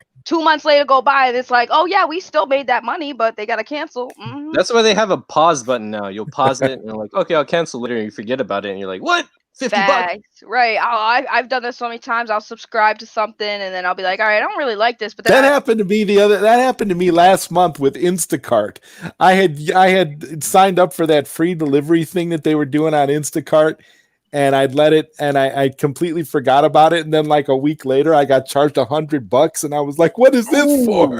months later go by, and it's like, oh yeah, we still made that money, but they gotta cancel. That's why they have a pause button now. You'll pause it, and you're like, okay, I'll cancel later. And you forget about it, and you're like, what? $50. Right. I've done this so many times. I'll subscribe to something and then I'll be like, all right, I don't really like this. But then that happened to me last month with Instacart. I had signed up for that free delivery thing that they were doing on Instacart, and I'd let it, and I completely forgot about it. And then like a week later, I got charged $100, and I was like, "What is this for?"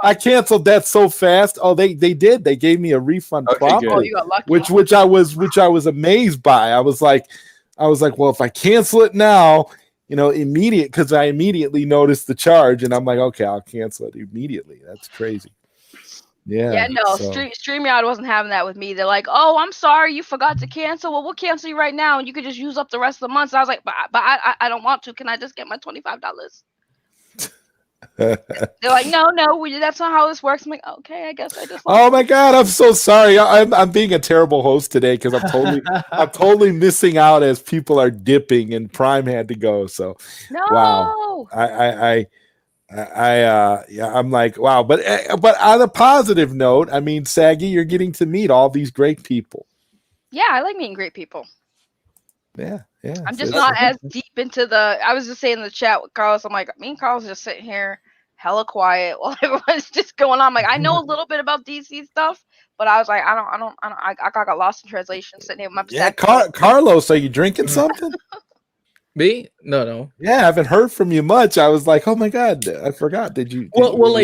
I canceled that so fast. Oh, they did. They gave me a refund promptly, Oh, you got lucky. which I was amazed by. I was like, well, if I cancel it now, because I immediately noticed the charge, and I'm like, okay, I'll cancel it immediately. That's crazy. Yeah. No, StreamYard wasn't having that with me. They're like, "Oh, I'm sorry, you forgot to cancel. Well, we'll cancel you right now, and you could just use up the rest of the month." So I was like, "But I don't want to. Can I just get my $25?" They're like, "No, that's not how this works." I'm like, "Okay, I guess I just." Oh my God, I'm so sorry. I'm being a terrible host today because I'm totally missing out as people are dipping and Prime had to go. So no. Wow, I'm like, wow, but on a positive note, I mean, Saggy, you're getting to meet all these great people. Yeah, I like meeting great people. Yeah. I'm just not as deep into I was just saying in the chat with Carlos, I'm like, me and Carlos just sitting here hella quiet while everyone's just going on. I'm like, I know a little bit about DC stuff, but I was like, I got lost in translation sitting here with my Carlos, are you drinking something? Me? No. Yeah, I haven't heard from you much. I was like, oh my God, I forgot. Did you? When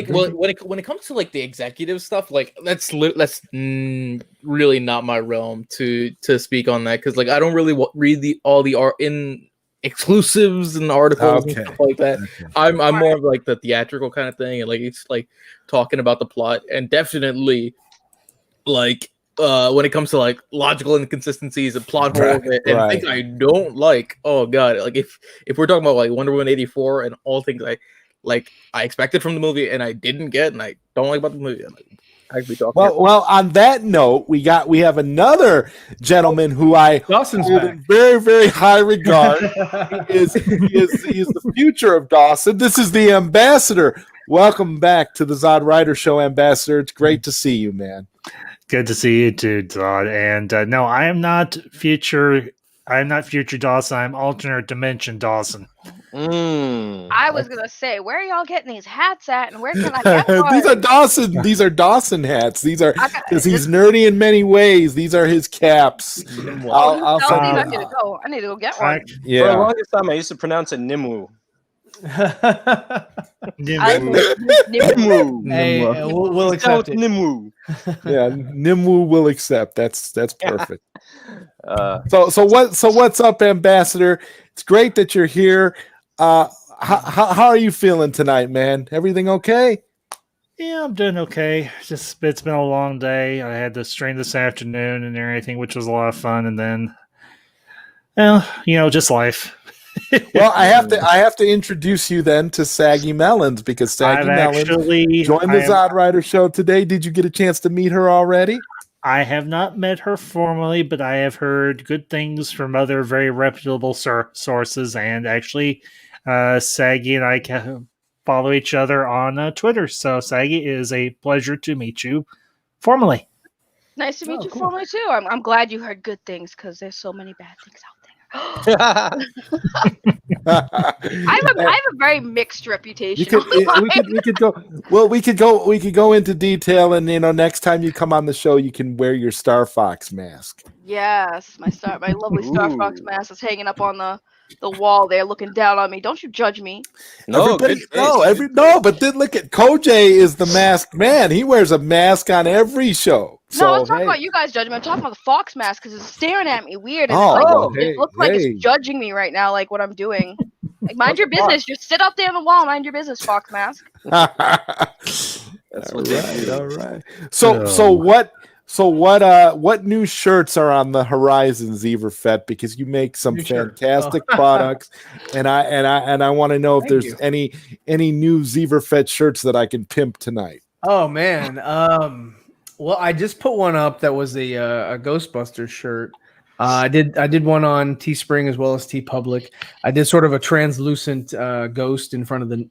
it comes to like the executive stuff, like that's really not my realm to speak on that, because like I don't really read all the art in exclusives and articles and stuff like that. Okay. I'm more of like the theatrical kind of thing, and like it's like talking about the plot, and definitely like when it comes to like logical inconsistencies and plot holes and things I don't like. Oh God, like if we're talking about like Wonder Woman 84 and all things I expected from the movie and I didn't get and I don't like about the movie. Well, on that note, we have another gentleman who I hold in very, very high regard. he is the future of Dawson. This is the Ambassador. Welcome back to the ZodWriter Show, Ambassador. It's great to see you, man. Good to see you too, Zod. And no, I am not future Dawson. I'm alternate dimension Dawson. I was gonna say, where are y'all getting these hats at, and where can I get one? These are Dawson hats. These are because he's nerdy in many ways. These are his caps. I need to go. I need to go get one. Yeah. For the longest time, I used to pronounce it Nimwu. Nimwu. Hey, we'll accept it. Nimwu. Yeah, Nimwu will accept. That's perfect. So what's up, Ambassador? It's great that you're here. How are you feeling tonight, man? Everything okay? Yeah, I'm doing okay. It's been a long day. I had to stream this afternoon and everything, which was a lot of fun. And then, just life. Well, I have to introduce you then to Saggy Melons, because Saggy Melons joined the ZodWriter Show today. Did you get a chance to meet her already? I have not met her formally, but I have heard good things from other very reputable sources. And actually, Saggy and I follow each other on Twitter. So, Saggy, it is a pleasure to meet you formally. Nice to meet you formally too. I'm glad you heard good things, because there's so many bad things out there. I have a very mixed reputation. We could go into detail, and next time you come on the show, you can wear your Star Fox mask. Yes, my lovely Star Fox mask is hanging up on the wall there, looking down on me. Don't you judge me? But then look at Kojay is the masked man. He wears a mask on every show. No, I'm talking about you guys judging me. I'm talking about the Fox mask, because it's staring at me weird. And it looks like it's judging me right now, like what I'm doing. Like, mind your business. Just sit up there on the wall. Mind your business, Fox mask. That's all right. So what new shirts are on the horizon, Zeverfett? Because you make some fantastic products, and I want to know if there's any new Zeverfett shirts that I can pimp tonight. Oh man. Well, I just put one up that was a Ghostbusters shirt. I did one on Teespring as well as TeePublic. I did sort of a translucent ghost in front of the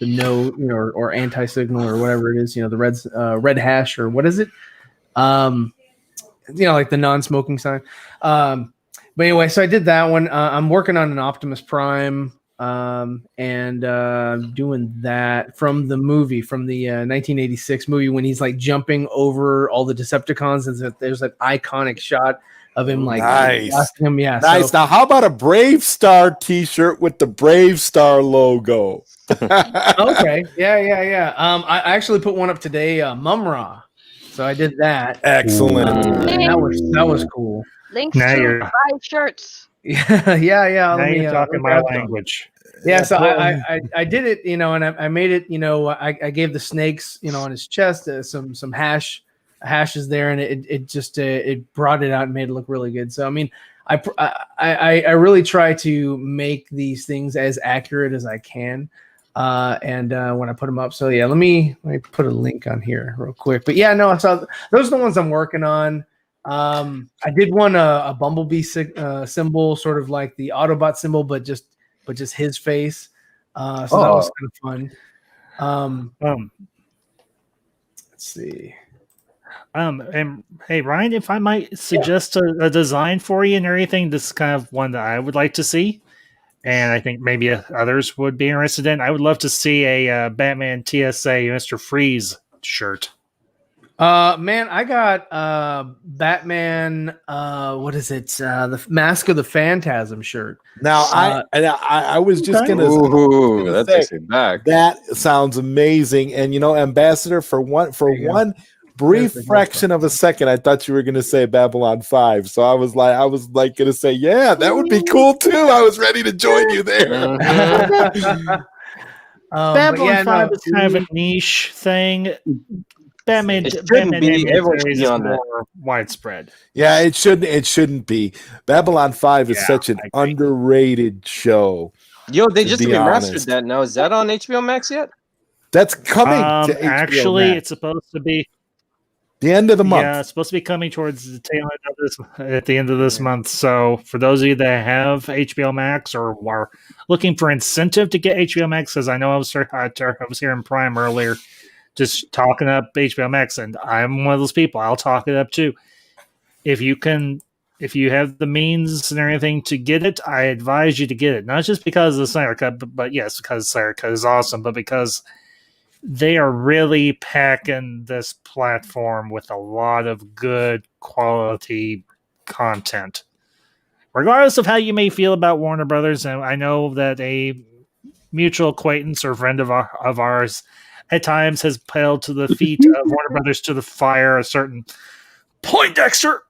no, or anti-signal or whatever it is, the red hash, or what is it? Like the non-smoking sign. But anyway, so I did that one. I'm working on an Optimus Prime, and doing that from the movie, from the 1986 movie, when he's like jumping over all the Decepticons, and there's that iconic shot of him like nice. blasting him. Yeah, nice. So, Now, how about a Brave Star T-shirt with the Brave Star logo? okay, yeah. I actually put one up today, Mumra. So I did that. Excellent. And that was cool. Links Now to you're- buy shirts. Yeah. Now Let me, you're talking my grab some. language. Yeah, so I did it, and I made it, I gave the snakes, on his chest some hashes there, and it just it brought it out and made it look really good. So I mean, I really try to make these things as accurate as I can, and when I put them up. So yeah, let me put a link on here real quick. But yeah, no, so those are the ones I'm working on. I did one a bumblebee symbol, sort of like the Autobot symbol, but just his face. So that was kind of fun. Let's see. And hey, Ryan, if I might suggest a design for you and everything, this is kind of one that I would like to see, and I think maybe others would be interested in. I would love to see a Batman TSA Mr. Freeze shirt. Man, I got Batman. What is it? The Mask of the Phantasm shirt. Now, I was just gonna. Ooh, that takes it back. That sounds amazing, and Ambassador, for one brief fraction of a second, I thought you were gonna say Babylon 5. So I was like gonna say, yeah, that would be cool too. I was ready to join you there. Babylon 5 is kind of a niche thing. Batman everyone's is on that. more widespread. Yeah, it shouldn't be. Babylon 5 is such an underrated show. Yo, they just remastered honest. that now. Is that on HBO Max yet? That's coming to HBO actually, Max. it's supposed to be the end of the month. Yeah, it's supposed to be coming towards the tail end of this at the end of this month. So for those of you that have HBO Max or are looking for incentive to get HBO Max, because I know I was here in Prime earlier, just talking up HBO Max, and I'm one of those people. I'll talk it up too. If you have the means and everything to get it, I advise you to get it. Not just because of the Snyder Cut, but yes, because Snyder Cut is awesome, but because they are really packing this platform with a lot of good quality content. Regardless of how you may feel about Warner Brothers, and I know that a mutual acquaintance or friend of ours at times has paled to the feet of Warner Brothers to the fire. A certain Poindexter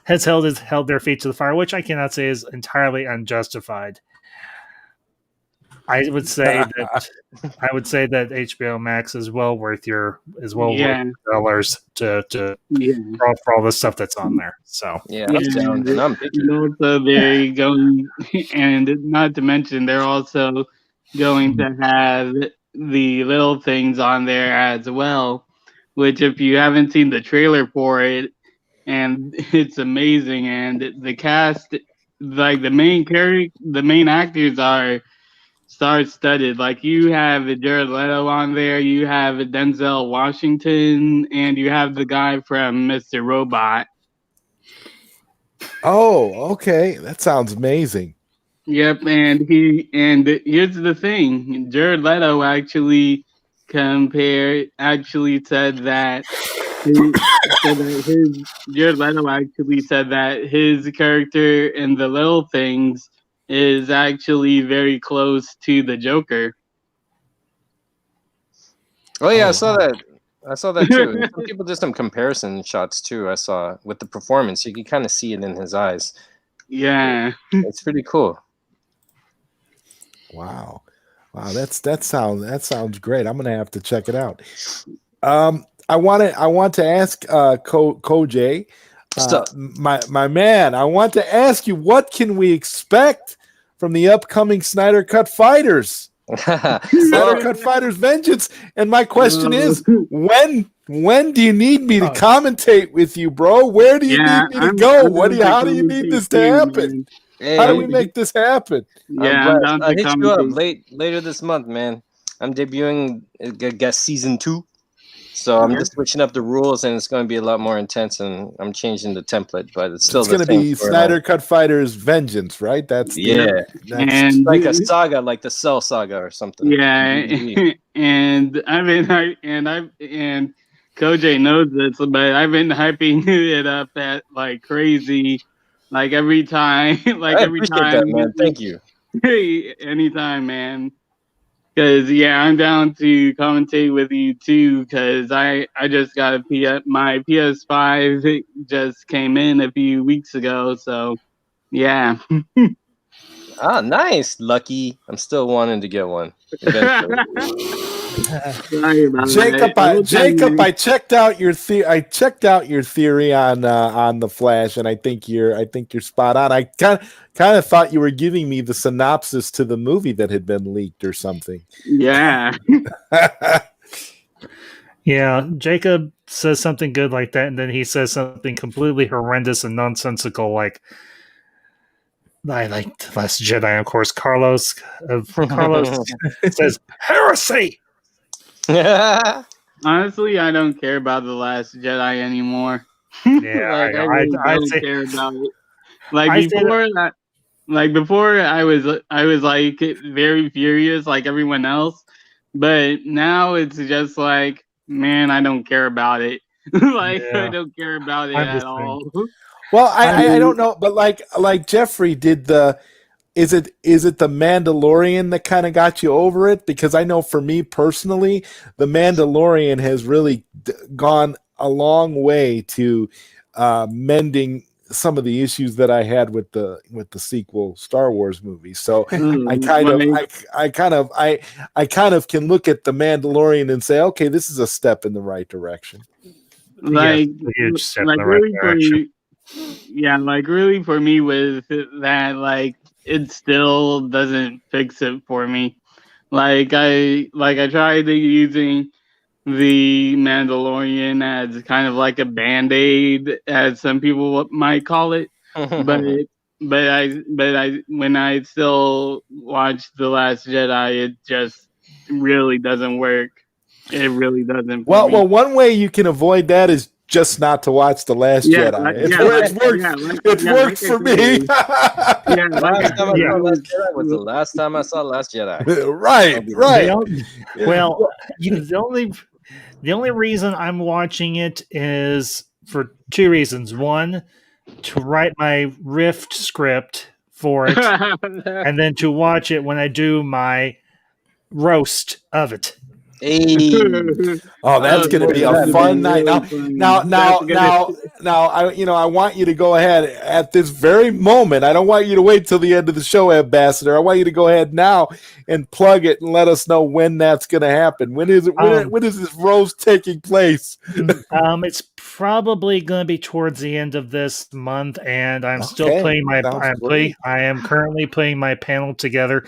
has held their feet to the fire, which I cannot say is entirely unjustified. I would say that HBO Max is well worth worth dollars to for all the stuff that's on there. So I'm down, and I'm picky. Also, they're going, and not to mention, they're also going to have the little things on there as well. Which, if you haven't seen the trailer for it, and it's amazing, and the cast, like the main actors are star-studded. Like, you have Jared Leto on there, you have Denzel Washington, and you have the guy from Mr. Robot. Oh, okay. That sounds amazing. Yep, and here's the thing. Jared Leto actually said that Jared Leto actually said that his character in The Little Things is actually very close to the Joker. Oh yeah, I saw that. I saw that too. Some people did some comparison shots too. I saw with the performance, you can kind of see it in his eyes. Yeah, it's pretty cool. Wow, that sounds great. I'm gonna have to check it out. I want to ask Koj, my man. I want to ask you, what can we expect from the upcoming Snyder Cut Fighters? Snyder Cut Fighters Vengeance. And my question is, when do you need me to commentate with you, bro? Where do you need me to go? How do you need this to happen? Hey, how do we make this happen? Yeah, I'll hit you up later this month, man. I'm debuting, I guess, season 2. So I'm just switching up the rules, and it's going to be a lot more intense, and I'm changing the template, but it's still going to be Snyder Cut Fighters Vengeance, right? That's and like a saga, like the Cell Saga or something. Yeah, and Koj knows this, but I've been hyping it up at like crazy, like every time, like I every appreciate that, time, man. Thank you. anytime, man. Because yeah, I'm down to commentate with you too. Because I just got my PS5 just came in a few weeks ago, so yeah. Ah, nice, Lucky. I'm still wanting to get one eventually. Sorry about Jacob, that. Jacob, I checked out your theory on the Flash, and I think you're spot on. I kind of thought you were giving me the synopsis to the movie that had been leaked or something. Yeah. Yeah, Jacob says something good like that, and then he says something completely horrendous and nonsensical, like I like The Last Jedi. Of course, Carlos says heresy. Honestly, I don't care about The Last Jedi anymore. Yeah, like I really don't care about it. Like before, I was like very furious, like everyone else. But now it's just like, man, I don't care about it. Like I don't care about it at all. Well, I don't know, but like Jeffrey, is it the Mandalorian that kind of got you over it? Because I know for me personally, the Mandalorian has really gone a long way to mending some of the issues that I had with the sequel Star Wars movie. So I kind of can look at the Mandalorian and say, okay, this is a step in the right direction. Like, a huge step like in the right really direction. like really for me with that, like it still doesn't fix it for me. Like I tried using the Mandalorian as kind of like a band-aid, as some people might call it. But when I still watch The Last Jedi, it just really doesn't work. It really doesn't. Well, one way you can avoid that is just not to watch The Last Jedi. It's worked for me. Last time I saw Last Jedi was the last time I saw Last Jedi. Right. Well, the only reason I'm watching it is for two reasons. One, to write my Rift script for it, and then to watch it when I do my roast of it. Oh, that's going to be a fun night. Now, I want you to go ahead at this very moment. I don't want you to wait till the end of the show, Ambassador. I want you to go ahead now and plug it and let us know when that's going to happen. When is it? When is this roast taking place? It's probably going to be towards the end of this month, and I'm still playing my. I am currently playing my panel together.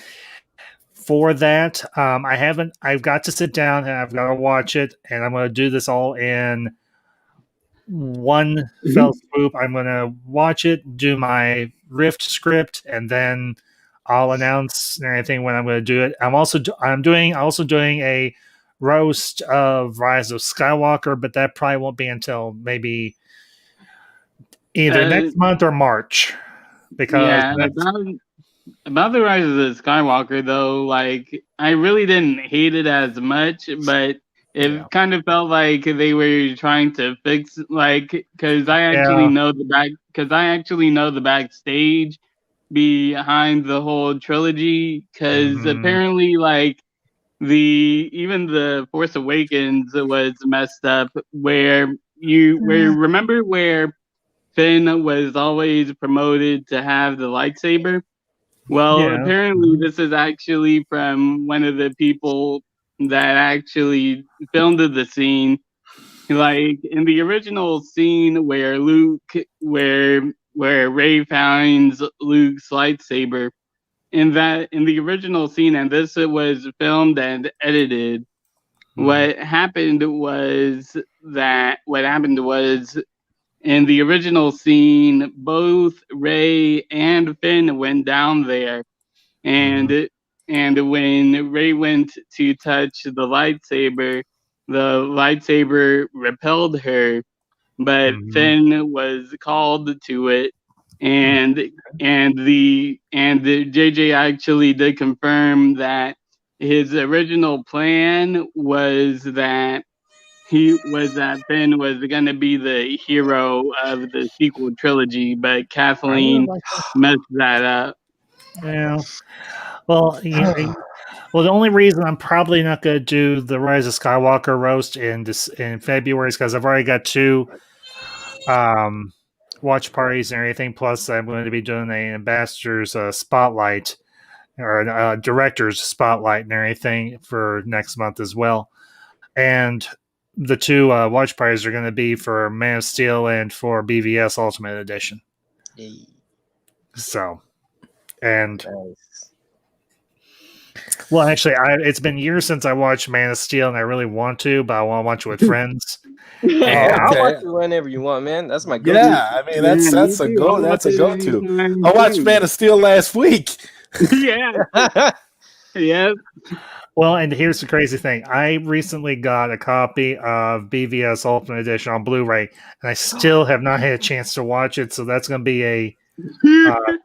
For that, I've got to sit down and I've got to watch it, and I'm going to do this all in one fell swoop. I'm going to watch it, do my Rift script, and then I'll announce anything when I'm going to do it. I'm also doing a roast of Rise of Skywalker, but that probably won't be until maybe either next month or March, because about the Rise of the Skywalker, though, like I really didn't hate it as much, but it kind of felt like they were trying to fix, like, because I actually know the backstage behind the whole trilogy, because apparently, like, even the Force Awakens was messed up, where remember where Finn was always promoted to have the lightsaber. Well, apparently this is actually from one of the people that actually filmed the scene. Like in the original scene where Rey finds Luke's lightsaber, in the original scene, and this was filmed and edited. What happened was in the original scene, both Rey and Finn went down there, and when Rey went to touch the lightsaber repelled her, but Finn was called to it, and the JJ actually did confirm that his original plan was that Finn was going to be the hero of the sequel trilogy, but Kathleen messed that up. Yeah. Well, well, the only reason I'm probably not going to do the Rise of Skywalker roast in February is because I've already got 2 watch parties and everything. Plus, I'm going to be doing an ambassador's spotlight or a director's spotlight and everything for next month as well. And the 2 watch parties are going to be for Man of Steel and for BVS Ultimate Edition. Hey. So, and Nice. well, actually, it's been years since I watched Man of Steel, and I really want to, but I want to watch it with friends. I'll watch it whenever you want, man. That's my go-to. Yeah, I mean that's a go. That's a go-to. I watched Man of Steel last week. Yeah. Yeah. Well, and here's the crazy thing. I recently got a copy of BVS Ultimate Edition on Blu-ray, and I still have not had a chance to watch it, so that's going to be a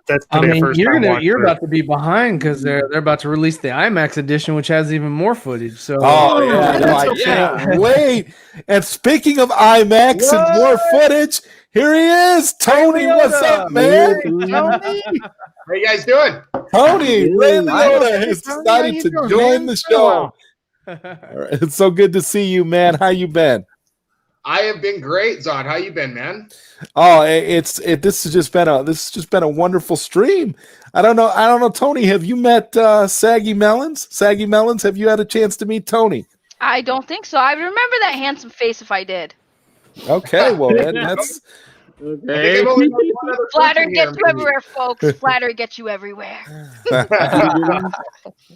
that's I gonna be a mean, first time you're watch about to be behind because they're about to release the IMAX edition, which has even more footage. So, Oh yeah, no, I can't wait. And speaking of IMAX and more footage, here he is, Tony. What's up, man? Tony, How you guys doing? Ray Liotta has decided to join the show. All right, it's so good to see you, man. How you been? I have been great, Zod. How you been, man? Oh, this has just been a wonderful stream. I don't know, Tony. Have you met Saggy Melons? Saggy Melons, have you had a chance to meet Tony? I don't think so. I remember that handsome face if I did. Okay, well that's Okay. Flattery gets you everywhere, folks. Flattery gets you everywhere.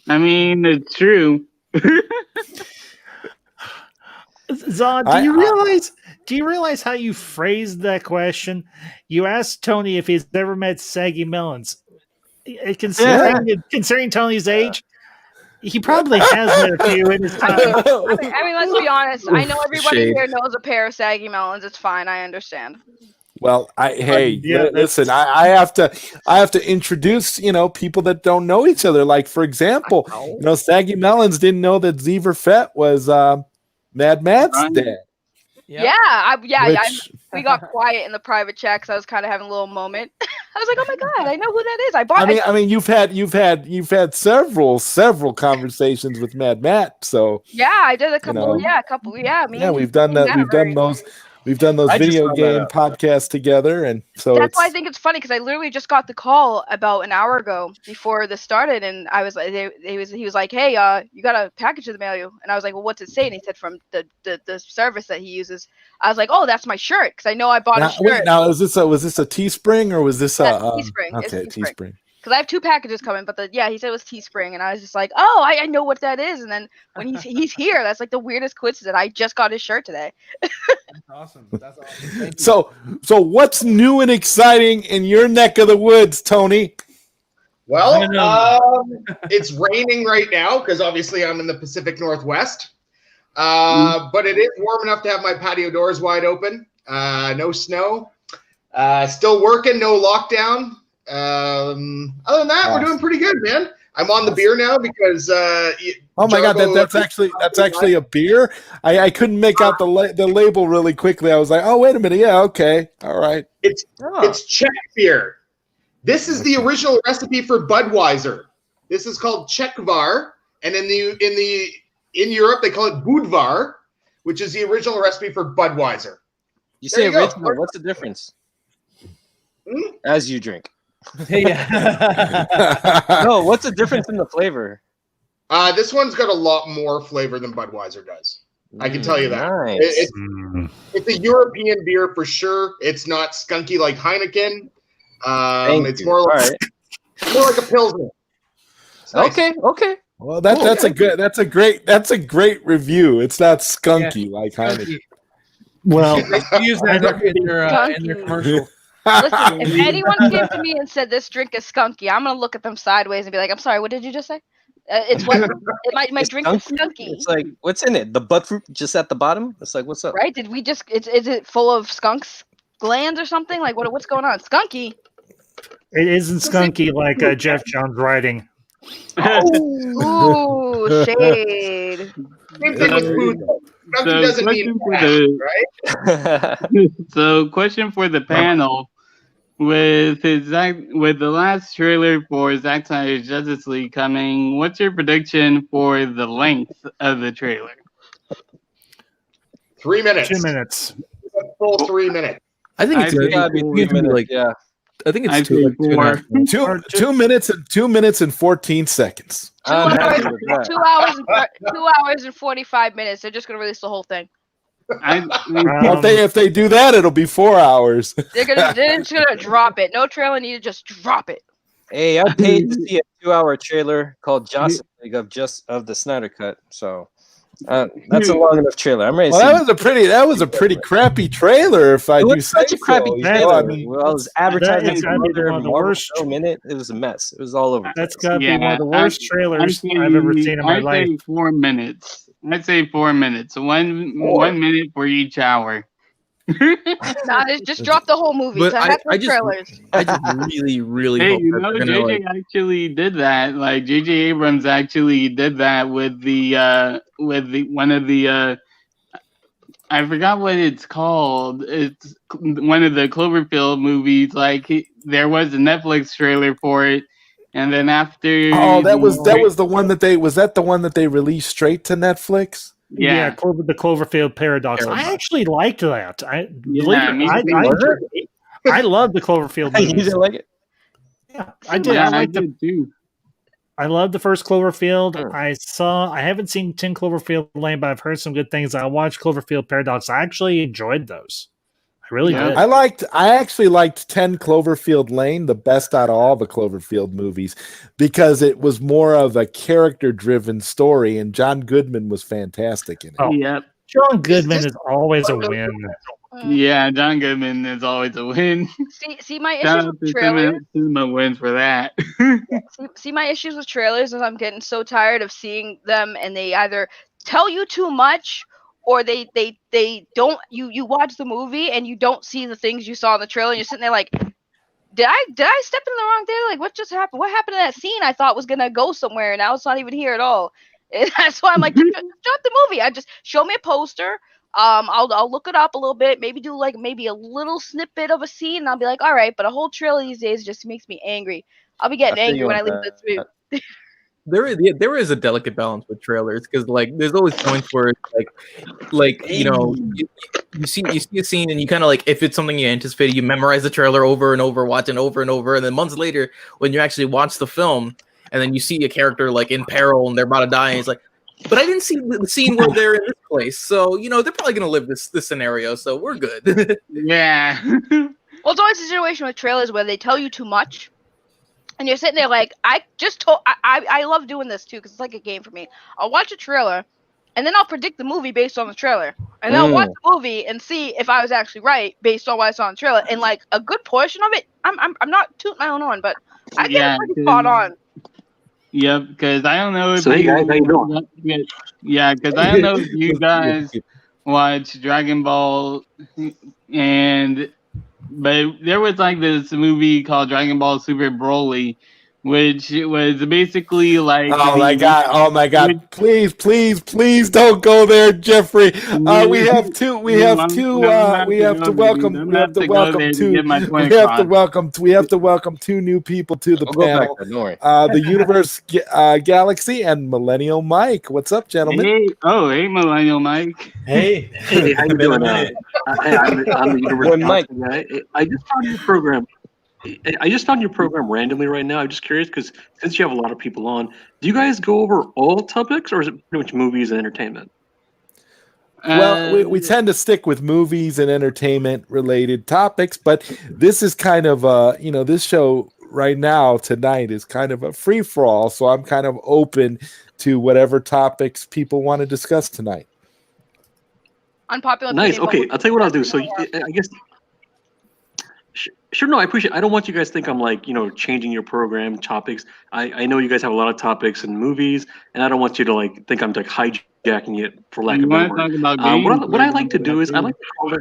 I mean, it's true. Zod, do you realize how you phrased that question? You asked Tony if he's ever met Saggy Melons. Considering Tony's age, he probably has met a few in his time. I mean, let's be honest. I know everybody here knows a pair of Saggy Melons. It's fine. I understand. Well, listen. I have to introduce people that don't know each other. Like for example, Saggy Melons didn't know that Zever Fett was Mad Matt's dad. We got quiet in the private chat because I was kind of having a little moment. I was like, "Oh my god, I know who that is." I mean, you've had several conversations with Mad Matt. So yeah, I did a couple. We've done that. We've done those video game podcasts together, and so that's why I think it's funny because I literally just got the call about an hour ago before this started, and I was like, he was like, "Hey, you got a package to mail you," and I was like, "Well, what's it say?" And he said from the service that he uses. I was like, "Oh, that's my shirt," because I know I bought a shirt. Wait, now was this a Teespring or was this a Teespring? Okay, Teespring. Because I have 2 packages coming, but he said it was Teespring, and I was just like, "Oh, I know what that is." And then when he's here, that's like the weirdest coincidence. I just got his shirt today. That's awesome. Thank you. So what's new and exciting in your neck of the woods, Tony? Well, it's raining right now because obviously I'm in the Pacific Northwest. But it is warm enough to have my patio doors wide open. No snow. Still working. No lockdown. Other than that, we're doing pretty good, man. I'm on the beer now because oh my god, that's actually a beer. I couldn't make out the label really quickly. I was like, oh wait a minute, yeah, okay, all right. It's Czech beer. This is the original recipe for Budweiser. This is called Czechvar, and in Europe they call it Budvar, which is the original recipe for Budweiser. You say original. What's the difference? As you drink. No, what's the difference in the flavor? This one's got a lot more flavor than Budweiser does. I can tell you that. Nice. It's a European beer for sure. It's not skunky like Heineken. It's more like a Pilsner. Nice. Okay. Well, that's a great review. It's not skunky like Heineken. Well, use that in their commercial. Listen, if anyone came to me and said this drink is skunky, I'm gonna look at them sideways and be like, "I'm sorry, what did you just say?" It's what my drink is skunky. It's like, what's in it? The butt fruit just at the bottom. It's like, what's up? Right? Did we just? Is it full of skunks glands or something? Like what's going on? Skunky. It isn't skunky like Jeff John's writing. Ooh, shade. Same thing with food. Grumpy doesn't mean bad, right? So, question for the panel: with the last trailer for Zack Snyder's Justice League coming, what's your prediction for the length of the trailer? 3 minutes. 2 minutes. Full 3 minutes. I think it's gotta be 3 minutes. Like, yeah. I think it's I'd two, say like, 2.5 minutes. 2 minutes and 14 seconds. 2 I'm hours, happy with that. 2 hours and 45 minutes. They're just gonna release the whole thing. If they do that, it'll be 4 hours. They're just gonna drop it. No trailer needed. Just drop it. Hey, I paid to see a 2-hour trailer called Justice League of the Snyder Cut. So that's a long enough trailer. I'm ready to see. That was a pretty crappy trailer, if I do say such a crappy so. trailer. I mean, Well, it was advertising It's gotta be one of the worst. minute. It was a mess. It was all over. That's got to be one of the worst trailers I've ever seen in my life. I'd say 4 minutes. I'd say 4 minutes. One minute for each hour. Nah, just drop the whole movie. But So I just trailers. just really Hey, hope you that know, they're gonna, JJ actually did that. Like JJ Abrams actually did that with the one of the I forgot what it's called. It's one of the Cloverfield movies. Like there was a Netflix trailer for it, and then after that was the one that they released straight to Netflix. Yeah, the Cloverfield Paradox. I actually liked that. I love the Cloverfield movies. You didn't like it? Yeah, I did. Yeah, I I liked did too. I love the first Cloverfield. Hmm. I haven't seen 10 Cloverfield Lane, but I've heard some good things. I watched Cloverfield Paradox. I actually enjoyed those. I really did. I actually liked 10 Cloverfield Lane the best out of all the Cloverfield movies because it was more of a character-driven story, and John Goodman was fantastic in it. Oh, Yep. John Goodman is always a win. Yeah, John Goodman is always a win. See my Shout issues out with to trailers. Cinema wins for that. See my issues with trailers is I'm getting so tired of seeing them, and they either tell you too much or they don't. You watch the movie and you don't see the things you saw in the trailer, and you're sitting there like, did I step in the wrong theater? Like, what just happened? What happened to that scene I thought was gonna go somewhere, and now it's not even here at all. And that's why I'm like, just drop the movie. I just show me a poster. I'll look it up a little bit, maybe do like maybe a little snippet of a scene, and I'll be like, all right. But a whole trailer these days just makes me angry. I'll be getting angry when I leave this movie. there is a delicate balance with trailers because like there's always points where it's like you know you see a scene and you kind of like if it's something you anticipated, you memorize the trailer over and over, watch it over and over, and then months later when you actually watch the film and then you see a character like in peril and they're about to die and it's like, but I didn't see the scene where they're in this place, so you know they're probably gonna live this scenario, so we're good. Yeah. Well, it's always a situation with trailers where they tell you too much. And you're sitting there like, I love doing this too because it's like a game for me. I'll watch a trailer, and then I'll predict the movie based on the trailer, and then I'll watch the movie and see if I was actually right based on what I saw in the trailer. And like a good portion of it, I'm not tooting my own horn, but I get it pretty spot on. Yep, because I don't know if hey guys, how you doing? Yeah, because I don't know if you guys watch Dragon Ball, but there was like this movie called Dragon Ball Super Broly, which was basically like oh my god, please don't go there, Jeffrey. We have to welcome two new people to the panel. The Universe Galaxy and Millennial Mike. What's up, gentlemen? Hey Millennial Mike. Hey, how you doing? I'm the Universe Galaxy guy. I just found your program. Randomly right now. I'm just curious because since you have a lot of people on, do you guys go over all topics or is it pretty much movies and entertainment? Well, we tend to stick with movies and entertainment related topics, but this is kind of this show right now tonight is kind of a free for all. So I'm kind of open to whatever topics people want to discuss tonight. Unpopular. Nice. Okay, I'll tell you what I'll do. So I guess. Sure, no, I appreciate it. I don't want you guys to think I'm like, changing your program topics. I know you guys have a lot of topics in movies, and I don't want you to like think I'm like hijacking it for lack of a better word. What I like to do is I like to call it.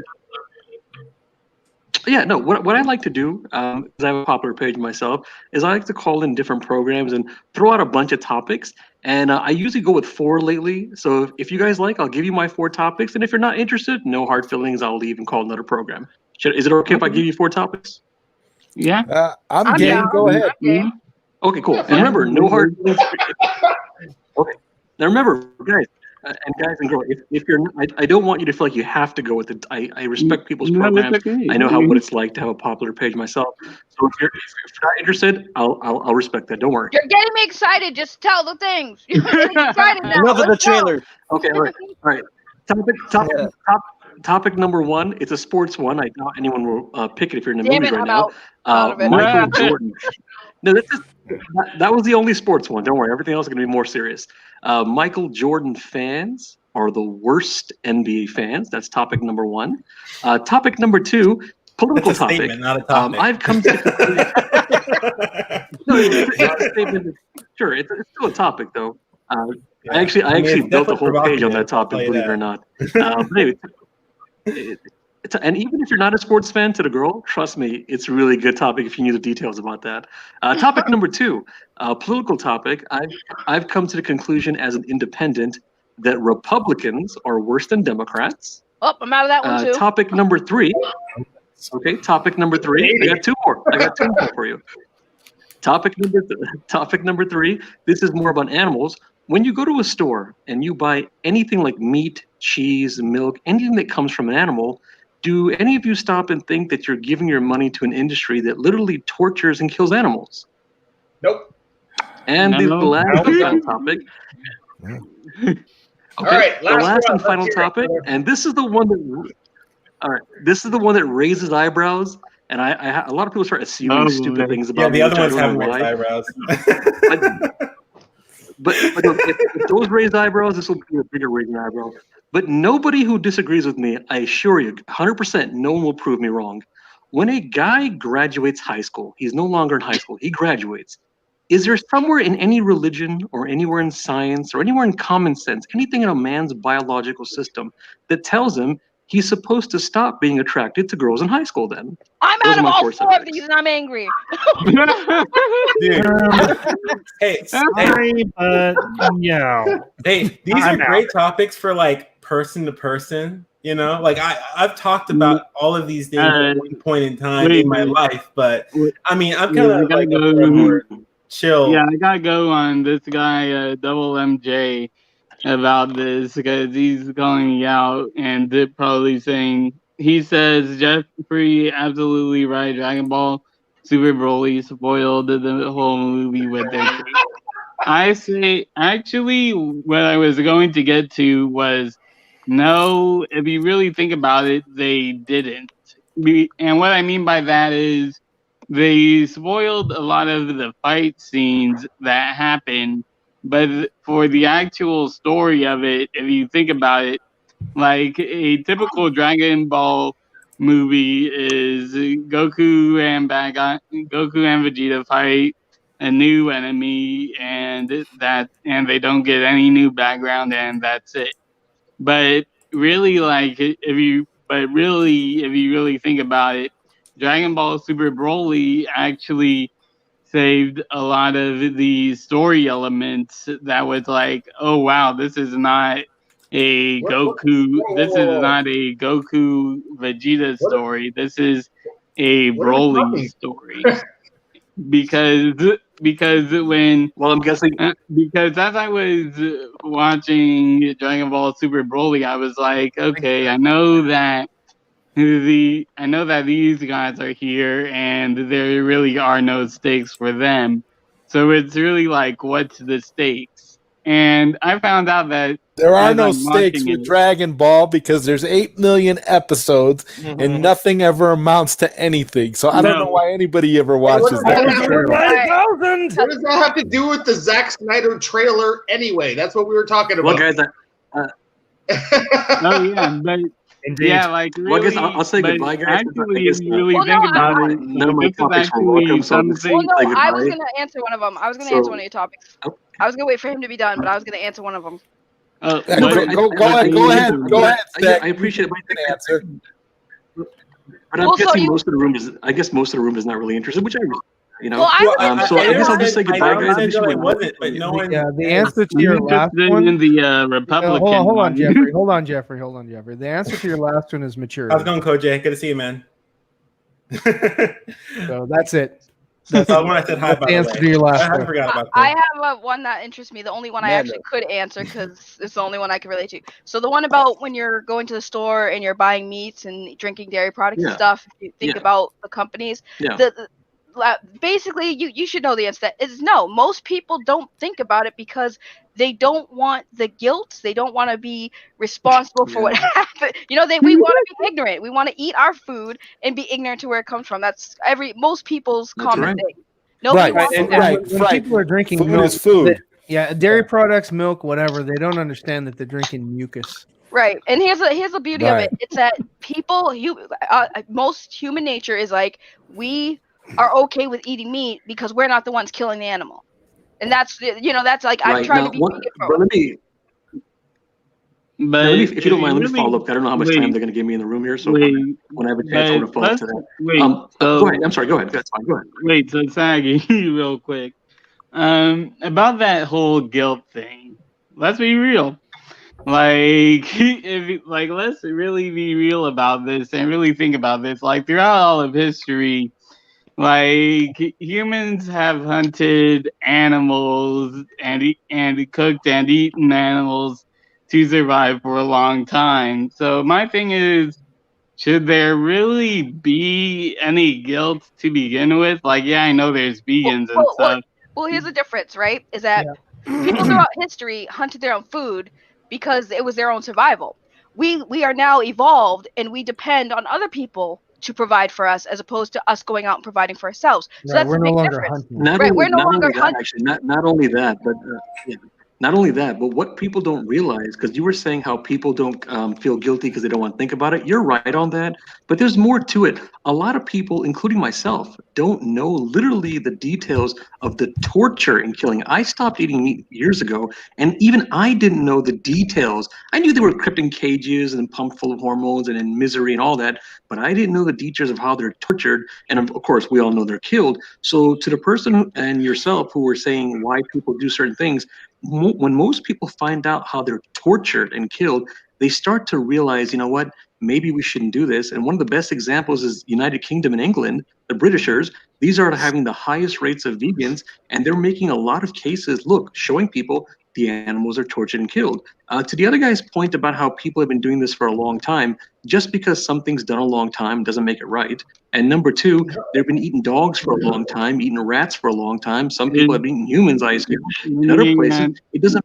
Yeah, no, what I like to do, because I have a popular page myself, is I like to call in different programs and throw out a bunch of topics, And I usually go with 4 lately. So if you guys like, I'll give you my 4 topics. And if you're not interested, no hard feelings. I'll leave and call another program. Is it okay if I give you 4 topics? Yeah. I'm game. down. Go ahead. I'm game. Okay, cool. And remember, no hard feelings. Okay. Now remember, guys, and girls, if you're not, I don't want you to feel like you have to go with it. I respect people's programs. Okay. I know what it's like to have a popular page myself. So if you're not interested, I'll respect that. Don't worry. You're getting me excited. Just tell the things. You're getting me excited now. Enough of the Let's go. trailer. Okay, all right. Topic number 1. It's a sports one. I doubt anyone will pick it if you're in the Damn movies it, right I'm now. out of it. Michael Jordan. No, that was the only sports one. Don't worry. Everything else is going to be more serious. Michael Jordan fans are the worst NBA fans. That's topic number 1. Topic number 2, political topic. Statement, not a topic. I've come to no, it's a statement. Sure, it's still a topic though. I actually built a whole page on that topic, believe it or not. But anyway, and even if you're not a sports fan, to the girl, trust me, it's a really good topic if you need the details about that. Topic number 2, political topic. I've come to the conclusion as an independent that Republicans are worse than Democrats. Oh, I'm out of that one too. Topic number 3. Okay, topic number 3. I got 2 more. For you. Topic number 3. This is more about animals. When you go to a store and you buy anything like meat, cheese, milk, anything that comes from an animal, do any of you stop and think that you're giving your money to an industry that literally tortures and kills animals? Nope. And the last and final topic. Okay, All right, the last and one. final topic, and this is the one that. All right, this is the one that raises eyebrows, and I a lot of people start assuming stupid things about me. Yeah, the other ones haven't raised eyebrows. But if those raise eyebrows, this will be a bigger raising eyebrow. But nobody who disagrees with me, I assure you, 100%, no one will prove me wrong. When a guy graduates high school, he's no longer in high school, he graduates. Is there somewhere in any religion or anywhere in science or anywhere in common sense, anything in a man's biological system that tells him he's supposed to stop being attracted to girls in high school then? I'm out of all 4 of these and I'm angry. Hey, Sorry, but no. Hey, these are great topics for like person to person. You know, like I've talked about all of these things at one point in time in my life, but I mean, I'm kind of like more chill. Yeah, I gotta go on this guy, Double MJ, about this because he's calling me out and Dip probably saying he says Jeffrey absolutely right. Dragon Ball Super Broly spoiled the whole movie with their take. I say actually what I was going to get to was no, if you really think about it, they didn't. And what I mean by that is they spoiled a lot of the fight scenes that happened, but for the actual story of it, if you think about it, like a typical Dragon Ball movie is Goku and Vegeta fight a new enemy, and they don't get any new background, and that's it. But really, if you really think about it, Dragon Ball Super Broly actually saved a lot of the story elements that was like, oh wow, this is not a Goku Vegeta story. This is a Broly story. Because when I'm guessing because as I was watching Dragon Ball Super Broly, I was like, okay, I know that these guys are here and there really are no stakes for them. So it's really like, what's the stakes? And I found out that there are no stakes with Dragon Ball because there's 8 million episodes and nothing ever amounts to anything. So I don't know why anybody ever watches that. What does that have to do with the Zack Snyder trailer anyway? That's what we were talking about. Well, guys, oh yeah, but indeed. Yeah, like really, well, I guess I'll say goodbye, guys. Actually, if you really think about it, none of my topics were welcome, so I'm well, no, I was gonna answer one of them. I was gonna answer one of your topics. I was gonna wait for him to be done, but I was gonna answer one of them. Go ahead. I appreciate my answer. But I'm guessing most of the room is not really interested, which I You know, so I guess I'll just say goodbye, guys. It wasn't, but no one. Yeah, the answer to your last one. In the Republican. Hold on, Jeffrey. Hold on, Jeffrey. The answer to your last one is maturity. How's it going, Kojay? Good to see you, man. So that's it. That's when I said hi. By the answer to your last I one. forgot about that. I have one that interests me. The only one I actually could answer because it's the only one I can relate to. So the one about when you're going to the store and you're buying meats and drinking dairy products and stuff. If you think about the companies, basically you should know the answer. That is no. Most people don't think about it because they don't want the guilt. They don't want to be responsible for what happened. We want to be ignorant. We want to eat our food and be ignorant to where it comes from. That's most people's common thing. Nobody wants that. When people are drinking food milk, is food. Dairy products, milk, whatever, they don't understand that they're drinking mucus. Right, and here's the beauty of it. It's that most human nature is like we are okay with eating meat because we're not the ones killing the animal. And that's like I'm trying to be vegan But if you don't mind, let me follow up. I don't know how much time they're going to give me in the room here, so when I have a chance, I want to follow up to that. Go ahead. I'm sorry. Go ahead. That's fine. Go ahead. Wait, so Saggy, real quick, about that whole guilt thing. Let's be real. Let's really be real about this and really think about this. Like throughout all of history. Humans have hunted animals and cooked and eaten animals to survive for a long time. So my thing is, should there really be any guilt to begin with? I know there's vegans and stuff. Well, here's the difference, right? Is that people throughout history hunted their own food because it was their own survival. We are now evolved and we depend on other people to provide for us as opposed to us going out and providing for ourselves. So that's we're the big no longer difference. hunting. We're no longer hunting. Actually, not only that, but not only that, but what people don't realize, because you were saying how people don't feel guilty because they don't want to think about it. You're right on that, but there's more to it. A lot of people, including myself, don't know literally the details of the torture and killing. I stopped eating meat years ago, and even I didn't know the details. I knew they were kept in cages and pumped full of hormones and in misery and all that, but I didn't know the details of how they're tortured, and of course, we all know they're killed. So to the person and yourself who were saying why people do certain things, when most people find out how they're tortured and killed, they start to realize, you know what, maybe we shouldn't do this. And one of the best examples is United Kingdom and England, the Britishers. These are having the highest rates of vegans, and they're making a lot of cases, showing people the animals are tortured and killed. To the other guy's point about how people have been doing this for a long time, just because something's done a long time doesn't make it right. And number two, they've been eating dogs for a long time, eating rats for a long time. Some people have eaten humans, I assume. In other places, it doesn't.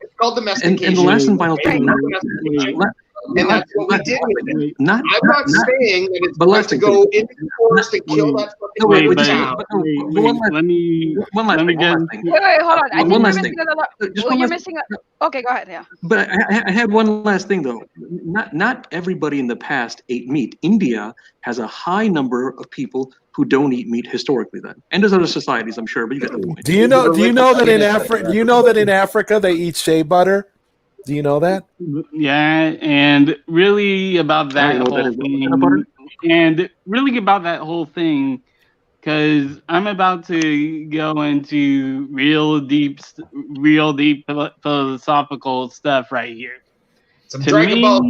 It's called domestication. And the last and final thing. And that's what we did with it. I'm not saying that it's going to go into the forest and kill that fucking cow. One last thing. Wait, hold on. I think one you're last missing thing. another. You're missing. Okay, go ahead. Yeah. But I had one last thing though. Not everybody in the past ate meat. India has a high number of people who don't eat meat historically. Then, and there's other societies, I'm sure. But you get the point. Do you know that in Africa? Do you know that in Africa they eat shea butter? Do you know that? Yeah, and really about that whole thing, and really about that whole thing, because I'm about to go into real deep philosophical stuff right here. Some Dragon Ball.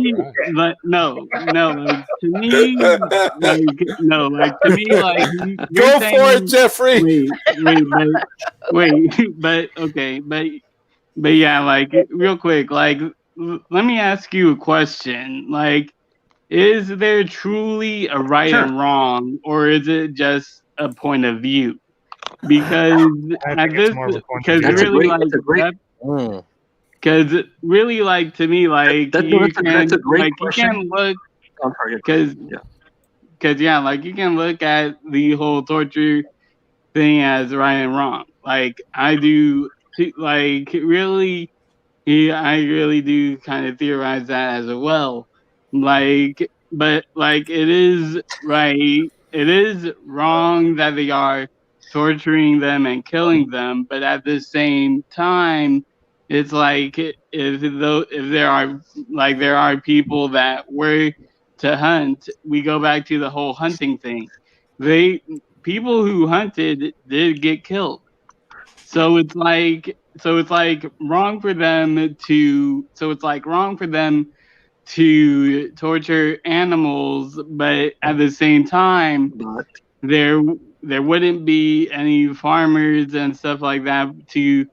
But no, to me, go for it, Jeffrey. But yeah, real quick, let me ask you a question. Is there truly a right and wrong, or is it just a point of view? Because really, to me, you can look, you can look at the whole torture thing as right and wrong. I do. I really do kind of theorize that as well. But it is right. It is wrong that they are torturing them and killing them. But at the same time, it's if there are people that were to hunt, we go back to the whole hunting thing. people who hunted did get killed. So it's like wrong for them to torture animals, but at the same time, there wouldn't be any farmers and stuff like that to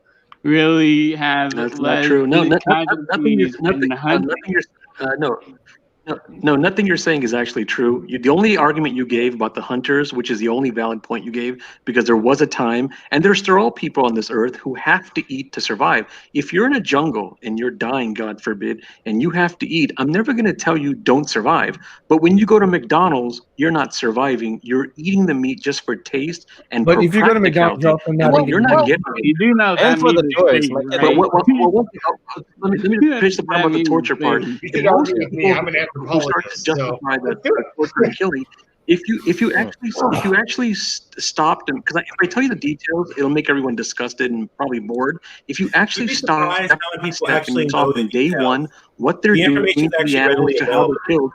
really have That's less not true. No, casualties in the hunting. No, nothing you're saying is actually true. The only argument you gave about the hunters, which is the only valid point you gave, because there was a time, and there's still all people on this earth who have to eat to survive. If you're in a jungle and you're dying, God forbid, and you have to eat, I'm never going to tell you don't survive. But when you go to McDonald's, you're not surviving. You're eating the meat just for taste and But if you go to McDonald's, you're also not you're not getting it. You do know And that for the meat is choice, fake, like, right? Let me finish the part about the torture part. You could argue with me. I'm an anthropologist. Justify that torture and killing. If you actually stopped them, because if I tell you the details, it'll make everyone disgusted and probably bored. If you actually stop from day one, what they're doing to the animals, to how they're killed.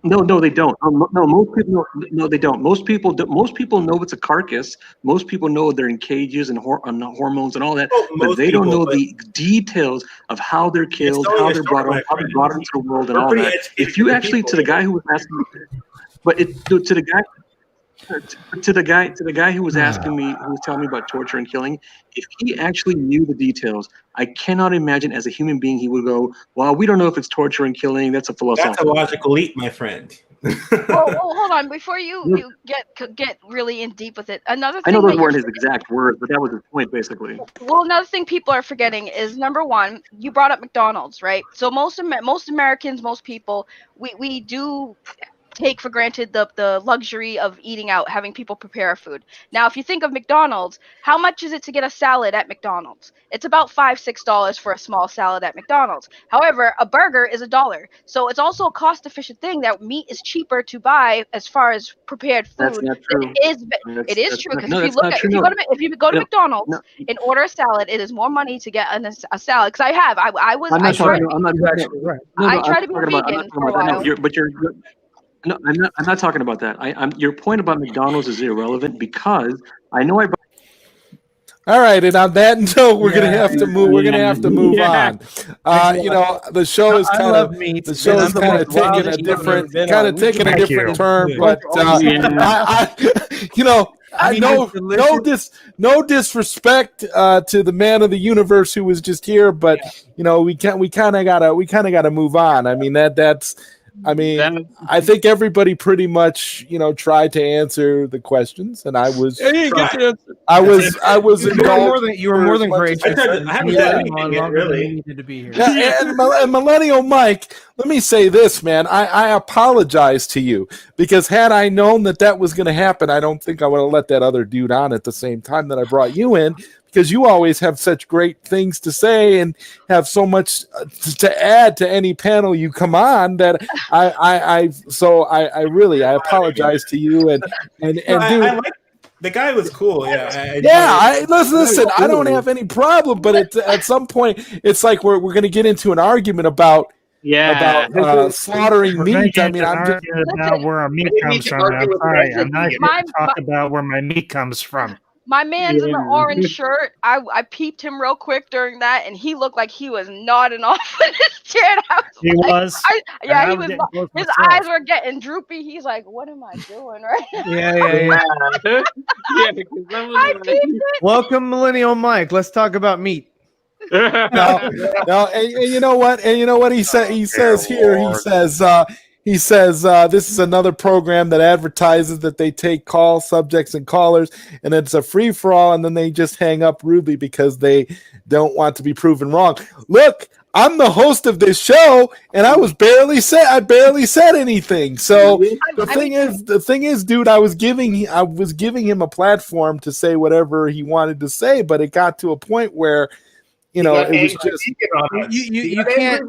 No, they don't. No, most people. No, they don't. Most people know it's a carcass. Most people know they're in cages and hormones and all that, but they don't know the details of how they're killed, how they're brought up, how they're brought into the world, and all that. If you actually, to the guy who was asking, to the guy who was asking me, who was telling me about torture and killing, if he actually knew the details, I cannot imagine as a human being he would go, well, we don't know if it's torture and killing. That's a philosophical. That's a logical leap, my friend. Well, hold on. Before you get really in deep with it, another thing I know those weren't his exact words, but that was his point, basically. Well, another thing people are forgetting is, number one, you brought up McDonald's, right? So most Americans, most people, we do take for granted the luxury of eating out, having people prepare our food. Now, if you think of McDonald's, how much is it to get a salad at McDonald's? It's about $5-6 for a small salad at McDonald's. However, a burger is $1. So it's also a cost-efficient thing that meat is cheaper to buy as far as prepared food. That's not true. It is true, because if you go to McDonald's and order a salad, it is more money to get a salad. Because I tried to be vegan for a while. No, I'm not talking about that. Your point about McDonald's is irrelevant, because I know I. All right, and on that note, we're gonna have to move. We're gonna have to move on. The show is kind of taking a different turn, but no disrespect to the man of the universe who was just here, but we kind of gotta move on. I mean that's. I think everybody pretty much, tried to answer the questions, and I was. You were more than great. Really needed to be here. Yeah, and Millennial Mike, let me say this, man. I apologize to you, because had I known that was going to happen, I don't think I would have let that other dude on at the same time that I brought you in. Because you always have such great things to say and have so much to add to any panel you come on that I really apologize to you and dude, I like the guy was cool. Yeah. Listen. I don't have any problem, but at some point it's like we're going to get into an argument about slaughtering meat. I mean, I'm just about where our meat comes from. I'm sorry, I'm not here to talk about where my meat comes from. My man's in the orange shirt. I peeped him real quick during that, and he looked like he was nodding off in his chair. He was. He was. His eyes were getting droopy. He's like, "What am I doing right now?" Welcome, Millennial Mike. Let's talk about meat. No, and you know what? And you know what he said? He says here. He says this is another program that advertises that they take call subjects and callers, and it's a free for all, and then they just hang up rudely because they don't want to be proven wrong. Look, I'm the host of this show, and I barely said anything. So the thing is, dude, I was giving him a platform to say whatever he wanted to say, but it got to a point where. It was just you can't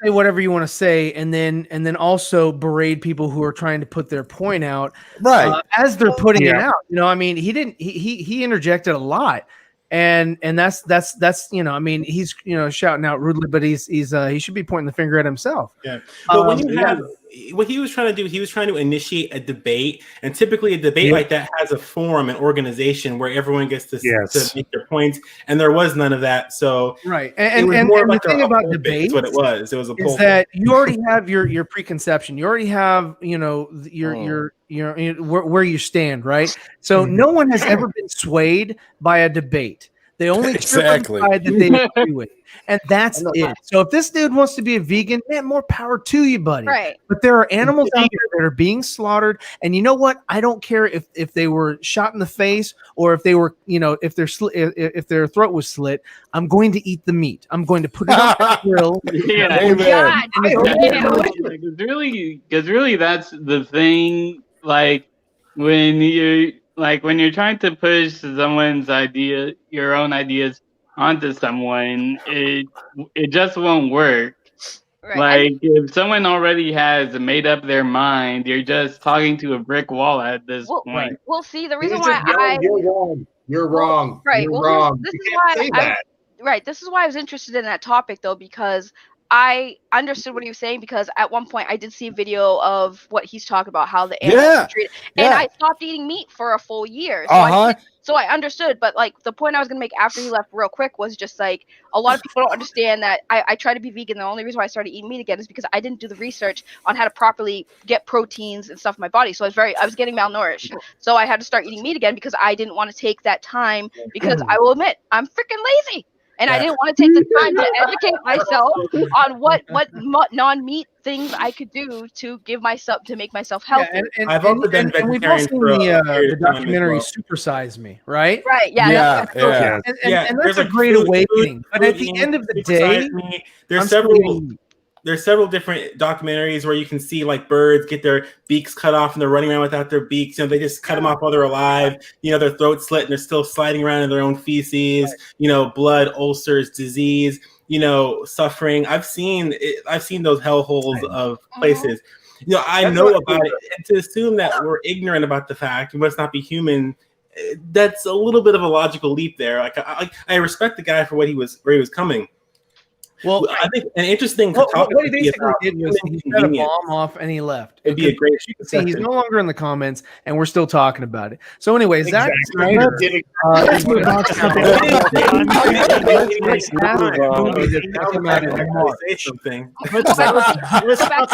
say whatever you want to say, and then also berate people who are trying to put their point out, right? As they're putting it out. He interjected a lot, and that's he's shouting out rudely, but he should be pointing the finger at himself. Yeah, but when you have what he was trying to do, he was trying to initiate a debate, and typically a debate like that has a forum, an organization where everyone gets to make their points, and there was none of that. So right, it was more like the thing about debates, what it was. It was a poll. Is that you already have your preconception. You already have your where you stand, right? So no one has ever been swayed by a debate. They only exactly that they agree with, and that's it. So if this dude wants to be a vegan, man, more power to you, buddy. Right. But there are animals out there that are being slaughtered, and you know what? I don't care if they were shot in the face or if they were, if their throat was slit. I'm going to eat the meat. I'm going to put it on the grill. Because really, that's the thing. Like when you're trying to push someone's idea, your own ideas onto someone, it just won't work. Right. Like if someone already has made up their mind, you're just talking to a brick wall at this point. Well, see, the reason why you're wrong. You're wrong. Right. You're well, wrong. This is why I was interested in that topic, though, because I understood what he was saying, because at one point I did see a video of what he's talking about, how the animals are treated, and I stopped eating meat for a full year. So I understood, but like the point I was gonna make after he left real quick was just like a lot of people don't understand that I try to be vegan. The only reason why I started eating meat again is because I didn't do the research on how to properly get proteins and stuff in my body. So I was getting malnourished. So I had to start eating meat again because I didn't want to take that time, because I will admit I'm freaking lazy. And I didn't want to take the time to educate myself on what non-meat things I could do to make myself healthy. Yeah, I've also been vegetarian for the documentary Super Size Me, right? Right. Yeah. And that's a great awakening. But at the end of the day, there's several different documentaries where you can see like birds get their beaks cut off and they're running around without their beaks. They just cut them off while they're alive. Their throat slit and they're still sliding around in their own feces. Blood, ulcers, disease. Suffering. I've seen those hellholes of places. I know about it. And to assume that we're ignorant about the fact we must not be human, that's a little bit of a logical leap there. I respect the guy for where he was coming. Well, I think an interesting topic. What he basically did was he set a bomb off and he left. It'd be a great. You can see he's no longer in the comments, and we're still talking about it. So, anyways, exactly. Let's talk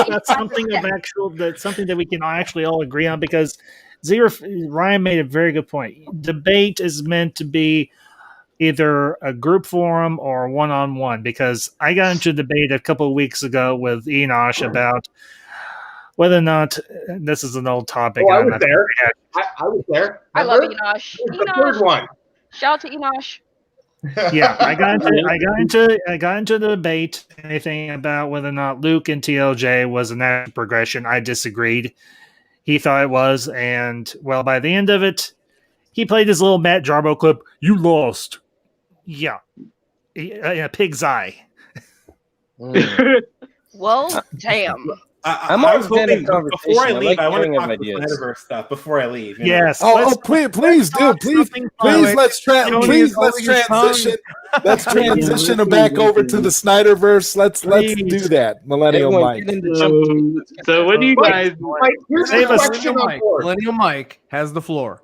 about something that we can actually all agree on, because Ryan made a very good point. Debate is meant to be either a group forum or one-on-one, because I got into a debate a couple of weeks ago with Enosh about whether or not, this is an old topic. I was there. I was there. I love Enosh. The third one. Shout out to Enosh. Yeah, I got into the debate, anything about whether or not Luke and TLJ was a natural progression. I disagreed. He thought it was, and well, by the end of it, he played his little Matt Jarbo clip. You lost. Yeah. A pig's eye. Well, damn. I was hoping before I leave, I want to talk about the Snyderverse stuff before I leave. Yes. Please do. Please let's transition. Let's transition back over to the Snyderverse. Let's do that. Millennial Mike. So what do you guys? Millennial Mike has the floor.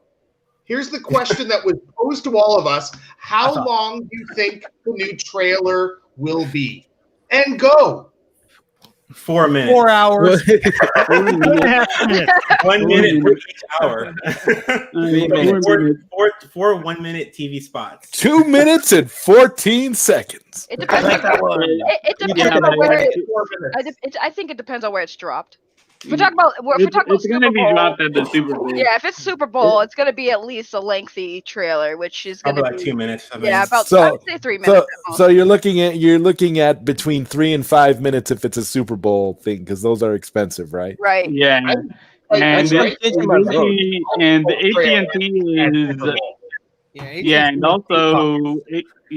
Here's the question that was posed to all of us. How long do you think the new trailer will be? And go. 4 minutes. 4 hours. 1 minute for each hour. 4 1-minute TV spots. 2 minutes and 14 seconds. It depends. I think it depends on where it's dropped. If we're talking about it's going to be dropped at the Super Bowl. Yeah, if it's Super Bowl, it's going to be at least a lengthy trailer, which is going to be 2 minutes. Yeah, I would say 3 minutes. So you're looking at between 3 and 5 minutes if it's a Super Bowl thing, because those are expensive, right? Right. Yeah. And AT&T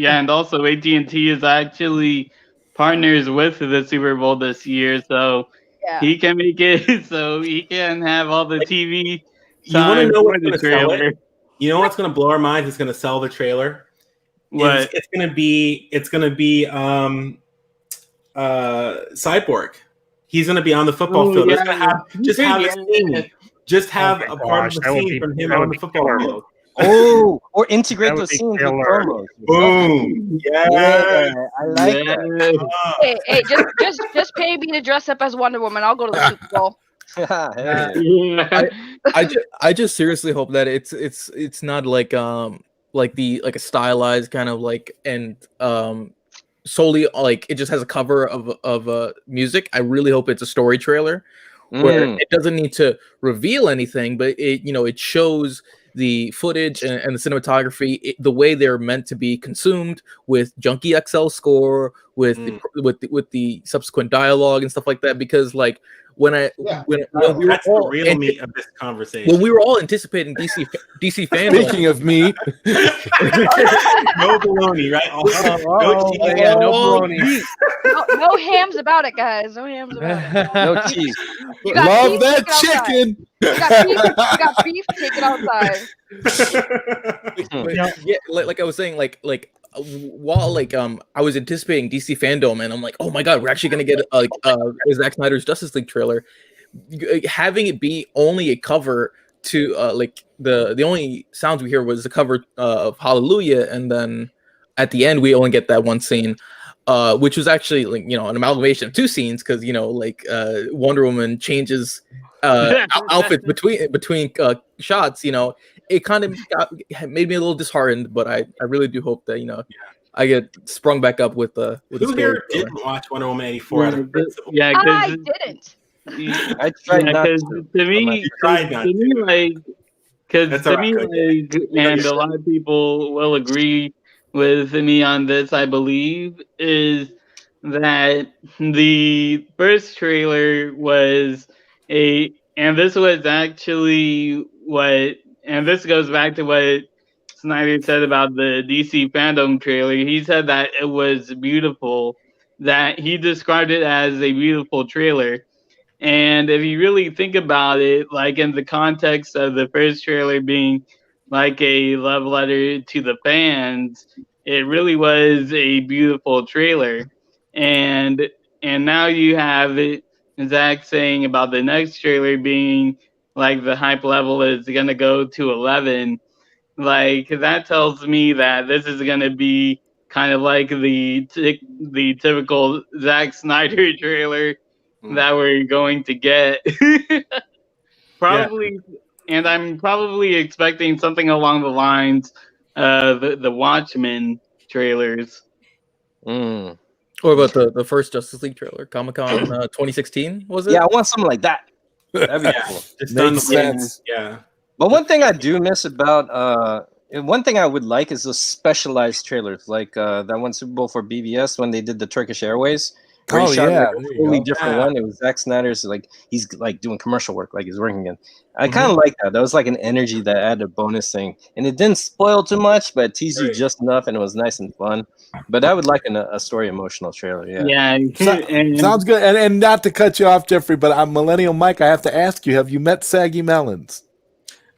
and also AT&T is actually partners with the Super Bowl this year, so. Yeah. He can make it so he can have all the TV. You want to know what's going to sell it? You know what's going to blow our minds? It's going to sell the trailer. What? It's going to be Cyborg. he's going to be on the football field. Let's just have a part of the scene from him on the football field. Oh, or integrate those scenes with promos. Boom! Yeah, I like that. Hey, just pay me to dress up as Wonder Woman. I'll go to the Super Bowl. I just seriously hope that it's not like a stylized kind of like and solely like it just has a cover of music. I really hope it's a story trailer where it doesn't need to reveal anything, but it shows the footage and the cinematography, the way they're meant to be consumed with Junkie XL score, with the subsequent dialogue and stuff like that. Because like when we were that's the real meat of this conversation. When we were all anticipating DC fandom. Speaking of meat, no bologna, right? No bologna. No hams about it, guys. No hams about it. No cheese. Love that chicken. You got beef, take it outside. Yeah, like I was saying, like while I was anticipating DC fandom, and I'm like, oh my god, we're actually gonna get Zack Snyder's Justice League trailer. Having it be only a cover to the only sounds we hear was the cover of Hallelujah, and then at the end we only get that one scene. Which was actually an amalgamation of two scenes because Wonder Woman changes outfits between shots. It kind of made me a little disheartened, but I really do hope that I get sprung back up with the. Who here didn't watch Wonder Woman 84 out of principle? Yeah, I didn't. I tried not to. And a lot of people will agree with me on this, I believe, is that the first trailer was and this was actually and this goes back to what Snyder said about the DC fandom trailer. He said that it was beautiful, that he described it as a beautiful trailer. And if you really think about it, like in the context of the first trailer being like a love letter to the fans, it really was a beautiful trailer. And now you have Zach saying about the next trailer being like the hype level is going to go to 11. Like that tells me that this is going to be kind of like the typical Zack Snyder trailer that we're going to get. Probably. Yeah. And I'm probably expecting something along the lines of the Watchmen trailers. What about the first Justice League trailer? Comic-Con 2016, was it? Yeah, I want something like that. That'd be cool. Makes sense. Yeah. But one thing I do miss about one thing I would like is those specialized trailers, like that one Super Bowl for BBS when they did the Turkish Airways. Oh yeah, a totally different one. It was Zack Snyder's, like he's like doing commercial work, like he's working again. I kind of like that. That was like an energy that added a bonus thing, and it didn't spoil too much, but it teased you just enough, and it was nice and fun. But I would like a story emotional trailer. Yeah. Sounds good. And not to cut you off, Jeffrey, but I'm Millennial Mike. I have to ask you: have you met Saggy Melons?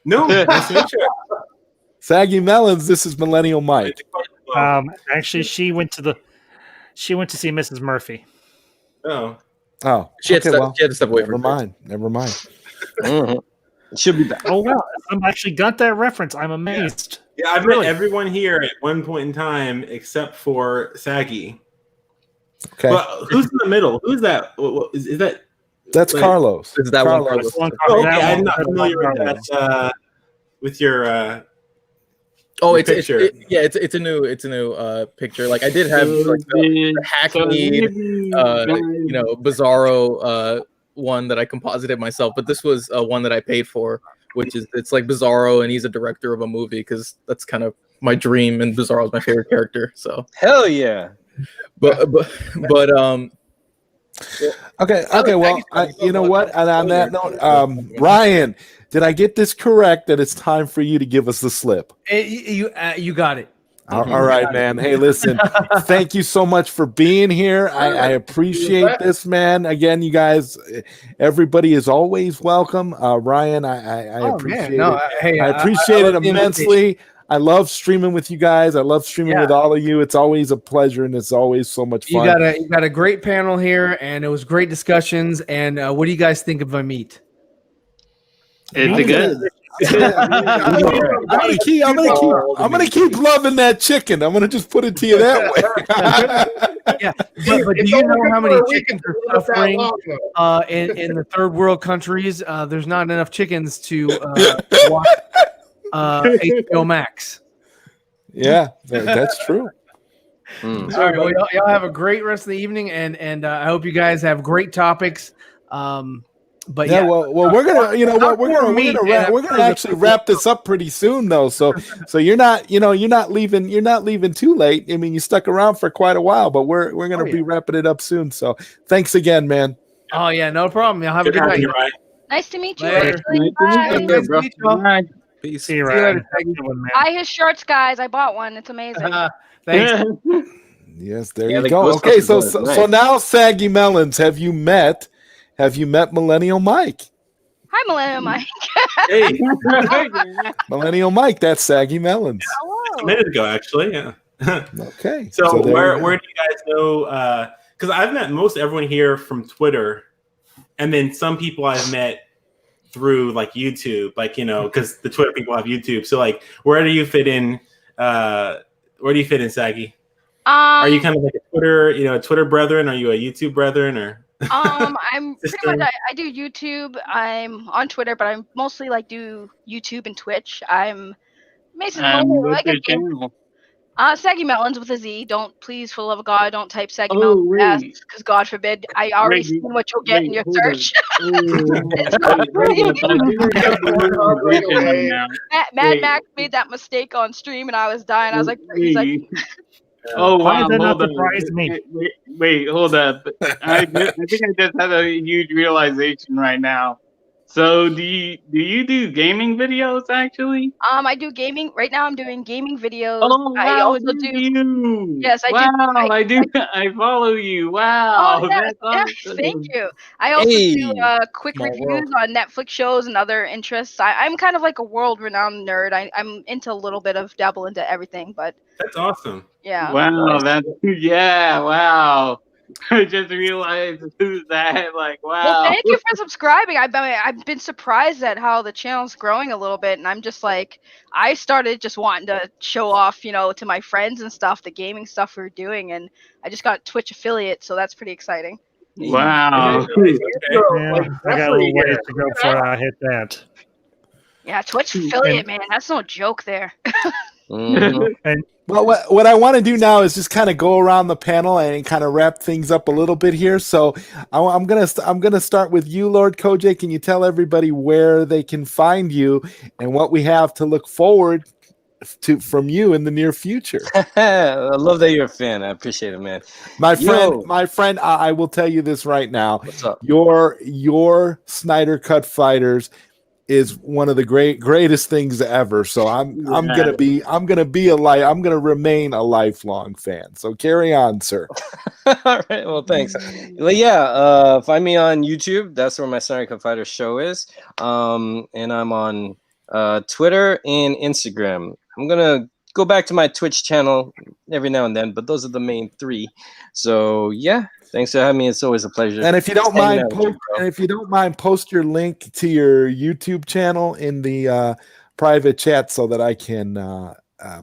No, nice to meet you. Saggy Melons. This is Millennial Mike. Actually, she went to see Mrs. Murphy. Oh, she had to step away from her. Never mind. She'll be back. Oh wow, I actually got that reference. I'm amazed. Yeah, I've met everyone here at one point in time except for Saggy. Okay, but who's in the middle? Who's that? Is that? That's like, Carlos. Is that Carlos? Oh, okay, I'm not familiar with that. With your. It's a new picture. Like I did have like the hackneyed Bizarro one that I composited myself, but this was one that I paid for, which is it's like Bizarro and he's a director of a movie because that's kind of my dream and Bizarro is my favorite character. So hell yeah. Okay. Well, you know what? And on that note, Ryan, did I get this correct that it's time for you to give us the slip? You got it. All right, man. Hey, listen, thank you so much for being here. I appreciate this, man. Again, you guys, everybody is always welcome. Ryan, I appreciate it. Hey, I appreciate it immensely. I love streaming with you guys. I love streaming with all of you. It's always a pleasure, and it's always so much fun. You got a great panel here, and it was great discussions. And what do you guys think of my meat? It's good. I'm gonna keep loving that chicken. I'm gonna just put it to you that way. Yeah, but do you know how many chickens are suffering in the third world countries? There's not enough chickens to watch HBO Max. Yeah, that's true. All right, well, y'all have a great rest of the evening, and I hope you guys have great topics. But well, we're gonna, you know what, we're gonna actually wrap this up pretty soon, though. So you're not leaving too late. I mean, you stuck around for quite a while, but we're gonna be wrapping it up soon. So thanks again, man. Oh yeah, no problem. Y'all have a good night. Nice to meet you. Later. Bye. Peace. See you later. Buy his shirts, guys. I bought one. It's amazing. Thanks. Yes, there you go. Okay, so now, Saggy Melons, have you met Millennial Mike? Hi, Millennial Mike. Hey, Millennial Mike, that's Saggy Melons. a minute ago, actually. Yeah. Okay. So where do you guys know? Because I've met most everyone here from Twitter, and then some people I've met through like YouTube, like because the Twitter people have YouTube. So like, where do you fit in? Where do you fit in, Saggy? Are you kind of like a Twitter brethren? Are you a YouTube brethren, or? I'm pretty much. I do YouTube. I'm on Twitter, but I mostly do YouTube and Twitch. I'm Mason. Like a channel. Saggy Melons with a Z. Please, for the love of God, don't type Saggy Melons because God forbid. I already seen what you'll get in your search. Mad Max made that mistake on stream, and I was dying. I was like, he's like. Oh wow! Why did that surprise me? Wait, hold up. I think I just had a huge realization right now. So do you do gaming videos actually? I do gaming right now. I'm doing gaming videos. Oh wow! I also do. You? Yes, I do. I follow you. Wow! Oh, yeah, That's awesome. thank you. I also do quick reviews on Netflix shows and other interests. I'm kind of like a world-renowned nerd. I'm into a little bit of dabble into everything, but that's awesome. Yeah. Wow, wow. I just realized who's that. Like, wow. Well, thank you for subscribing. I've been surprised at how the channel's growing a little bit, and I'm just like, I started just wanting to show off, to my friends and stuff, the gaming stuff we're doing, and I just got Twitch affiliate, so that's pretty exciting. Wow. Yeah, I got a little ways to go before I hit that. Yeah, Twitch affiliate, man, that's no joke there. And well, what I want to do now is just kind of go around the panel and kind of wrap things up a little bit here. So I'm gonna start with you, Lord Kojay. Can you tell everybody where they can find you and what we have to look forward to from you in the near future? I love that you're a fan. I appreciate it, man. My friend, I will tell you this right now. What's up? Your Snyder Cut Fighters is one of the greatest things ever. So I'm gonna remain a lifelong fan. So carry on, sir. All right. Well, thanks. Well, yeah. Find me on YouTube. That's where my Snyder Cut Fighter show is. And I'm on Twitter and Instagram. I'm gonna go back to my Twitch channel every now and then, but those are the main three. So yeah. Thanks for having me. It's always a pleasure. And if you don't mind, post your link to your YouTube channel in the private chat so that I can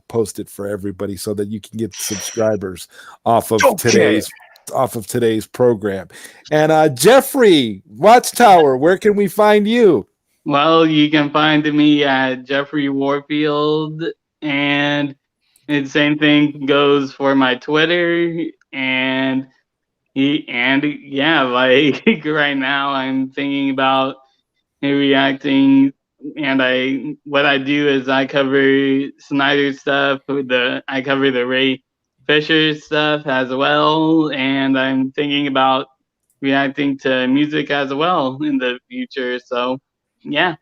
post it for everybody, so that you can get subscribers off of today's program. And Jeffrey Watchtower, where can we find you? Well, you can find me at Jeffrey Warfield, and the same thing goes for my Twitter and. Like right now I'm thinking about reacting, and what I do is I cover Snyder stuff, I cover the Ray Fisher stuff as well, and I'm thinking about reacting to music as well in the future. So yeah.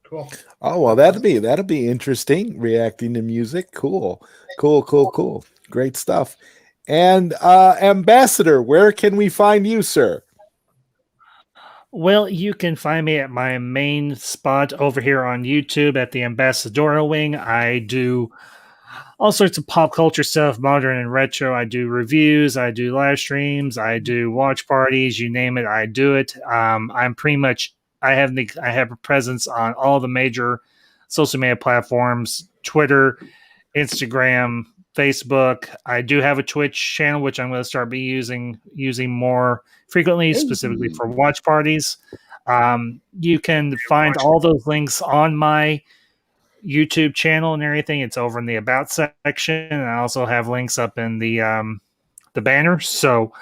Cool. Oh well, that'll be interesting, reacting to music. Cool. Great stuff. And Ambassador, where can we find you, sir? Well, you can find me at my main spot over here on YouTube at the Ambassadorial Wing. I do all sorts of pop culture stuff, modern and retro. I do reviews, I do live streams, I do watch parties, you name it, I do it. I'm pretty much I have a presence on all the major social media platforms: Twitter, Instagram, Facebook. I do have a Twitch channel, which I'm going to start using more frequently, specifically for watch parties. You can find all those links on my YouTube channel and everything. It's over in the About section, and I also have links up in the banner. So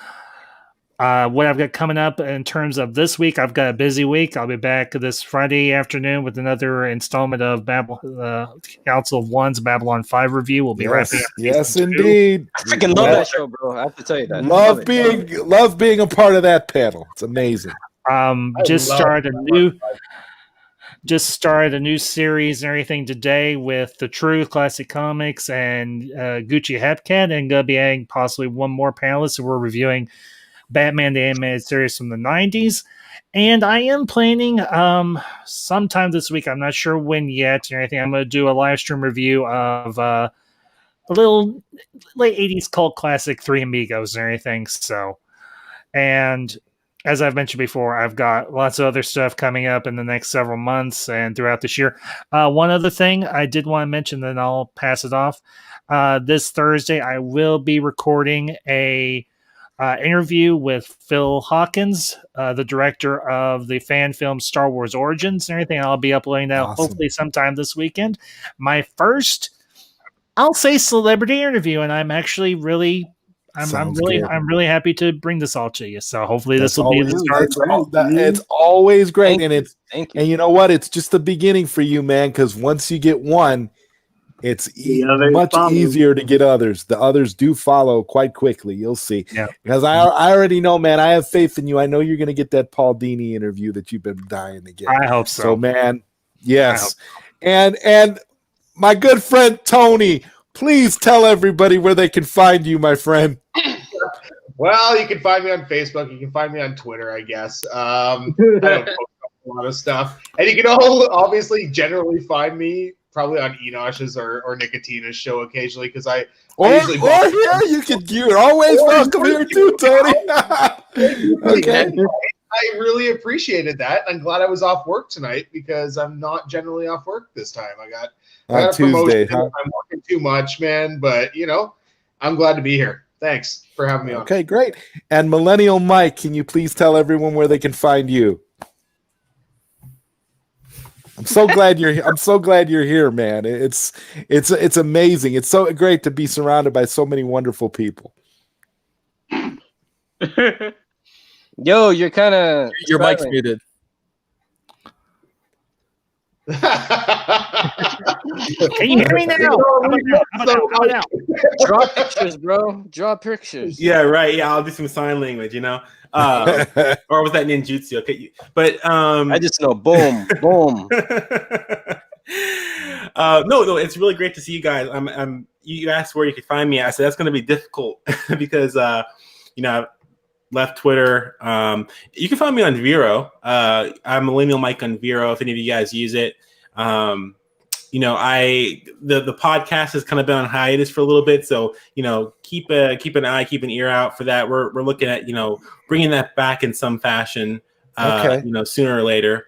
what I've got coming up in terms of this week, I've got a busy week. I'll be back this Friday afternoon with another installment of Council of One's Babylon 5 review. We'll be wrapping up. Yes, indeed. I freaking love that show, bro. I have to tell you that. Love being a part of that panel. It's amazing. Just started a new series and everything today with The Truth, Classic Comics, and Gucci Hepcat, and gonna be adding possibly one more panelist. So we're reviewing Batman the Animated Series from the 90s. And I am planning sometime this week, I'm not sure when yet, or anything, I'm going to do a live stream review of a little late 80s cult classic, Three Amigos, and everything. So, and as I've mentioned before, I've got lots of other stuff coming up in the next several months and throughout this year. One other thing I did want to mention, then I'll pass it off. This Thursday, I will be recording a interview with Phil Hawkins, the director of the fan film Star Wars Origins and everything. I'll be uploading that hopefully sometime this weekend. My first, I'll say, celebrity interview, and I'm actually really, I'm really happy to bring this all to you. So hopefully this will be the start. It's always great, and you know what? It's just the beginning for you, man. Because once you get one, it's much easier to get others. The others do follow quite quickly. You'll see. Yeah. Because I already know, man, I have faith in you. I know you're going to get that Paul Dini interview that you've been dying to get. I hope so. So, man, yes. And my good friend Tony, please tell everybody where they can find you, my friend. Well, you can find me on Facebook. You can find me on Twitter, I guess. I don't post a lot of stuff. And you can all obviously generally find me probably on Enosh's or Nicotina's show occasionally, because you're always welcome here too, Tony. Okay. I really appreciated that. I'm glad I was off work tonight, because I'm not generally off work this time. I got a Tuesday, promotion. I'm working too much, man, but I'm glad to be here. Thanks for having me on. Okay, great. And Millennial Mike, can you please tell everyone where they can find you? I'm so glad you're here, man. It's amazing. It's so great to be surrounded by so many wonderful people. Yo, you're kind of your mic's muted. Can you hear me now? How about now? Draw pictures, bro. Draw pictures. Yeah, right. Yeah, I'll do some sign language, or was that ninjutsu? Okay, but I just know, boom, boom. No, it's really great to see you guys. You asked where you could find me. I said that's going to be difficult because I've left Twitter. You can find me on Vero. I'm Millennial Mike on Vero. If any of you guys use it, the podcast has kind of been on hiatus for a little bit. So keep an ear out for that. We're looking at bringing that back in some fashion. Sooner or later.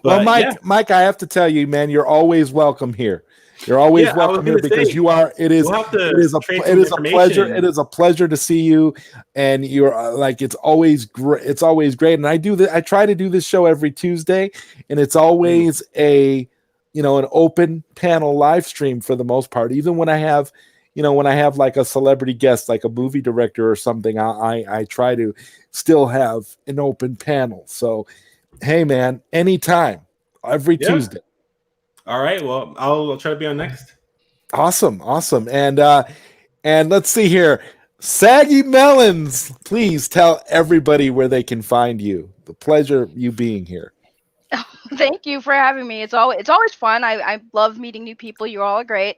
But, well, Mike, I have to tell you, man, you're always welcome here. You're always welcome here because you are. It is a pleasure. It is a pleasure to see you, and you're it's always great. It's always great, and I try to do this show every Tuesday, and it's always an open panel live stream for the most part. Even when I have, like a celebrity guest, like a movie director or something, I try to still have an open panel. So, hey, man, anytime, every Tuesday. All right. Well, I'll try to be on next. Awesome. And let's see here. Saggy Melons, please tell everybody where they can find you. The pleasure of you being here. Thank you for having me. It's always fun. I love meeting new people. You all are great.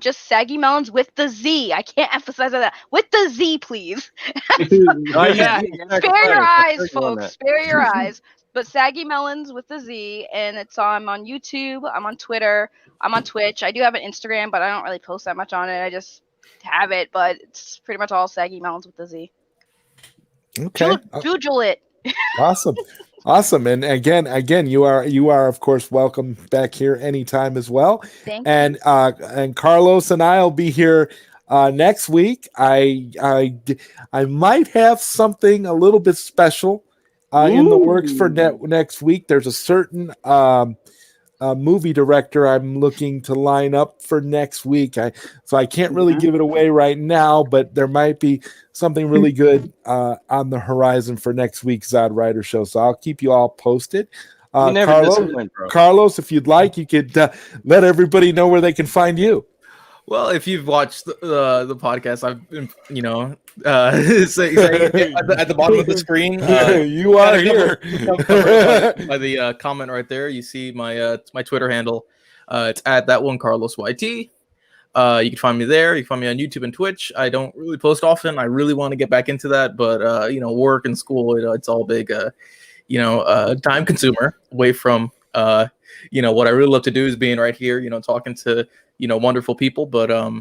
Just Saggy Melons with the Z. I can't emphasize that. With the Z, please. Spare your eyes, folks. Spare your eyes. but Saggy Melons with the Z, and I'm on YouTube, I'm on Twitter, I'm on Twitch. I do have an Instagram, but I don't really post that much on it. I just have it, but it's pretty much all Saggy Melons with the Z. Okay. Jujule it. Awesome. And again, you are of course welcome back here anytime as well. Thank you. And Carlos and I'll be here next week. I might have something a little bit special in the works for next week. There's a certain movie director I'm looking to line up for next week. So I can't really give it away right now, but there might be something really good on the horizon for next week's ZodWriter show. So I'll keep you all posted. Carlos, if you'd like, you could let everybody know where they can find you. Well, if you've watched the podcast, I've been, at the bottom of the screen, you are here. By the comment right there, you see my my Twitter handle. It's at that one Carlos YT. You can find me there. You can find me on YouTube and Twitch. I don't really post often. I really want to get back into that, but work and school, it's all big, time consumer away from what I really love to do is being right here, talking to wonderful people, but I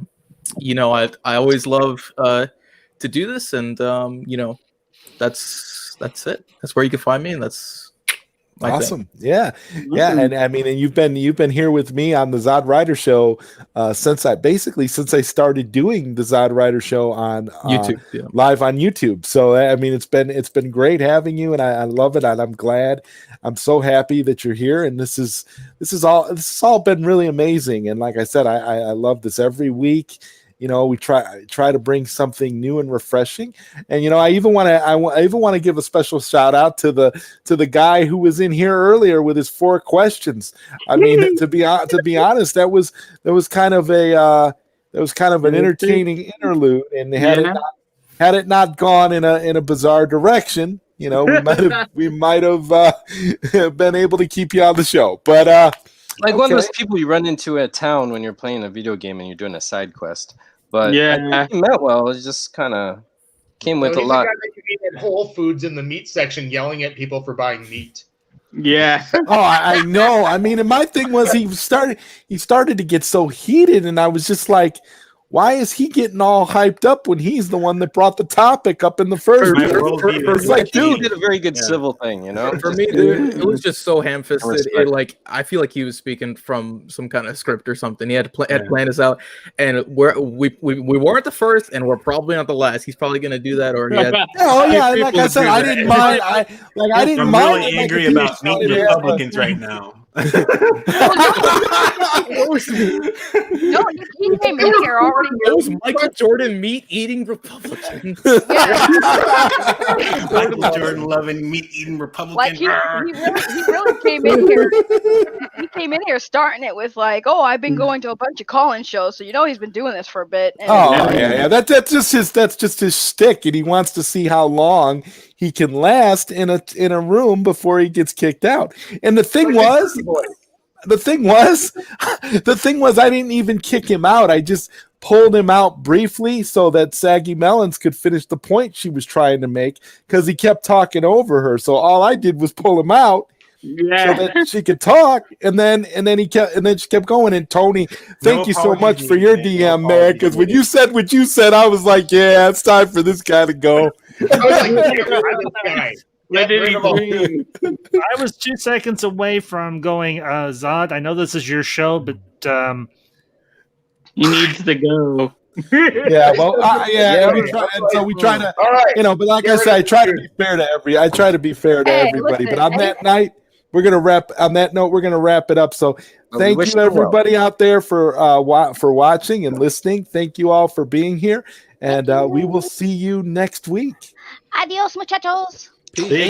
always love to do this, and that's it. That's where you can find me, and that's awesome. Thing. Yeah. And I mean, and you've been here with me on the ZodWriter show since I started doing the ZodWriter show on YouTube, live on YouTube. So I mean, it's been great having you, and I love it, and I'm glad. I'm so happy that you're here, and this is all been really amazing. And like I said, I love this every week. We try to bring something new and refreshing. And I even want to give a special shout out to the guy who was in here earlier with his 4 questions. I mean, to be honest, that was kind of an entertaining interlude, and had it not gone in a bizarre direction, we might have been able to keep you on the show. But one of those people you run into at town when you're playing a video game and you're doing a side quest. But I think he meant well. It just kind of came with a lot. He's the guy that you meet at Whole Foods in the meat section yelling at people for buying meat. Yeah. I know. I mean, and my thing was he started to get so heated, and I was just like, why is he getting all hyped up when he's the one that brought the topic up in the first place? It's like, dude, he did a very good civil thing, For me, dude, it was just so ham-fisted. I feel like he was speaking from some kind of script or something. He had to plan this out, and we weren't the first, and we're probably not the last. He's probably going to do that, or he had. Like I said, I didn't mind. I'm really angry about meeting Republicans right now. No, he came in here already. Those Michael Jordan meat-eating Republicans. Michael Jordan loving meat-eating Republicans. Like he really came in here. He came in here starting it with like, I've been going to a bunch of call-in shows, so he's been doing this for a bit. And That's just his shtick, and he wants to see how long he can last in a room before he gets kicked out. And the thing was, I didn't even kick him out. I just pulled him out briefly so that Saggy Melons could finish the point she was trying to make, because he kept talking over her. So all I did was pull him out so that she could talk, and then she kept going. And Tony, thank you so much for your DM, man, because when you said what you said, I was like, yeah, it's time for this guy to go. I was like, this guy. I was 2 seconds away from going, Zod, I know this is your show, but he needs to go. Yeah, well, so we try to, but like I said, I try to be fair to everybody. But on that night, we're gonna wrap it up. So thank you everybody out there for watching and listening. Thank you all for being here, and we will see you next week. Adios, muchachos. Peace.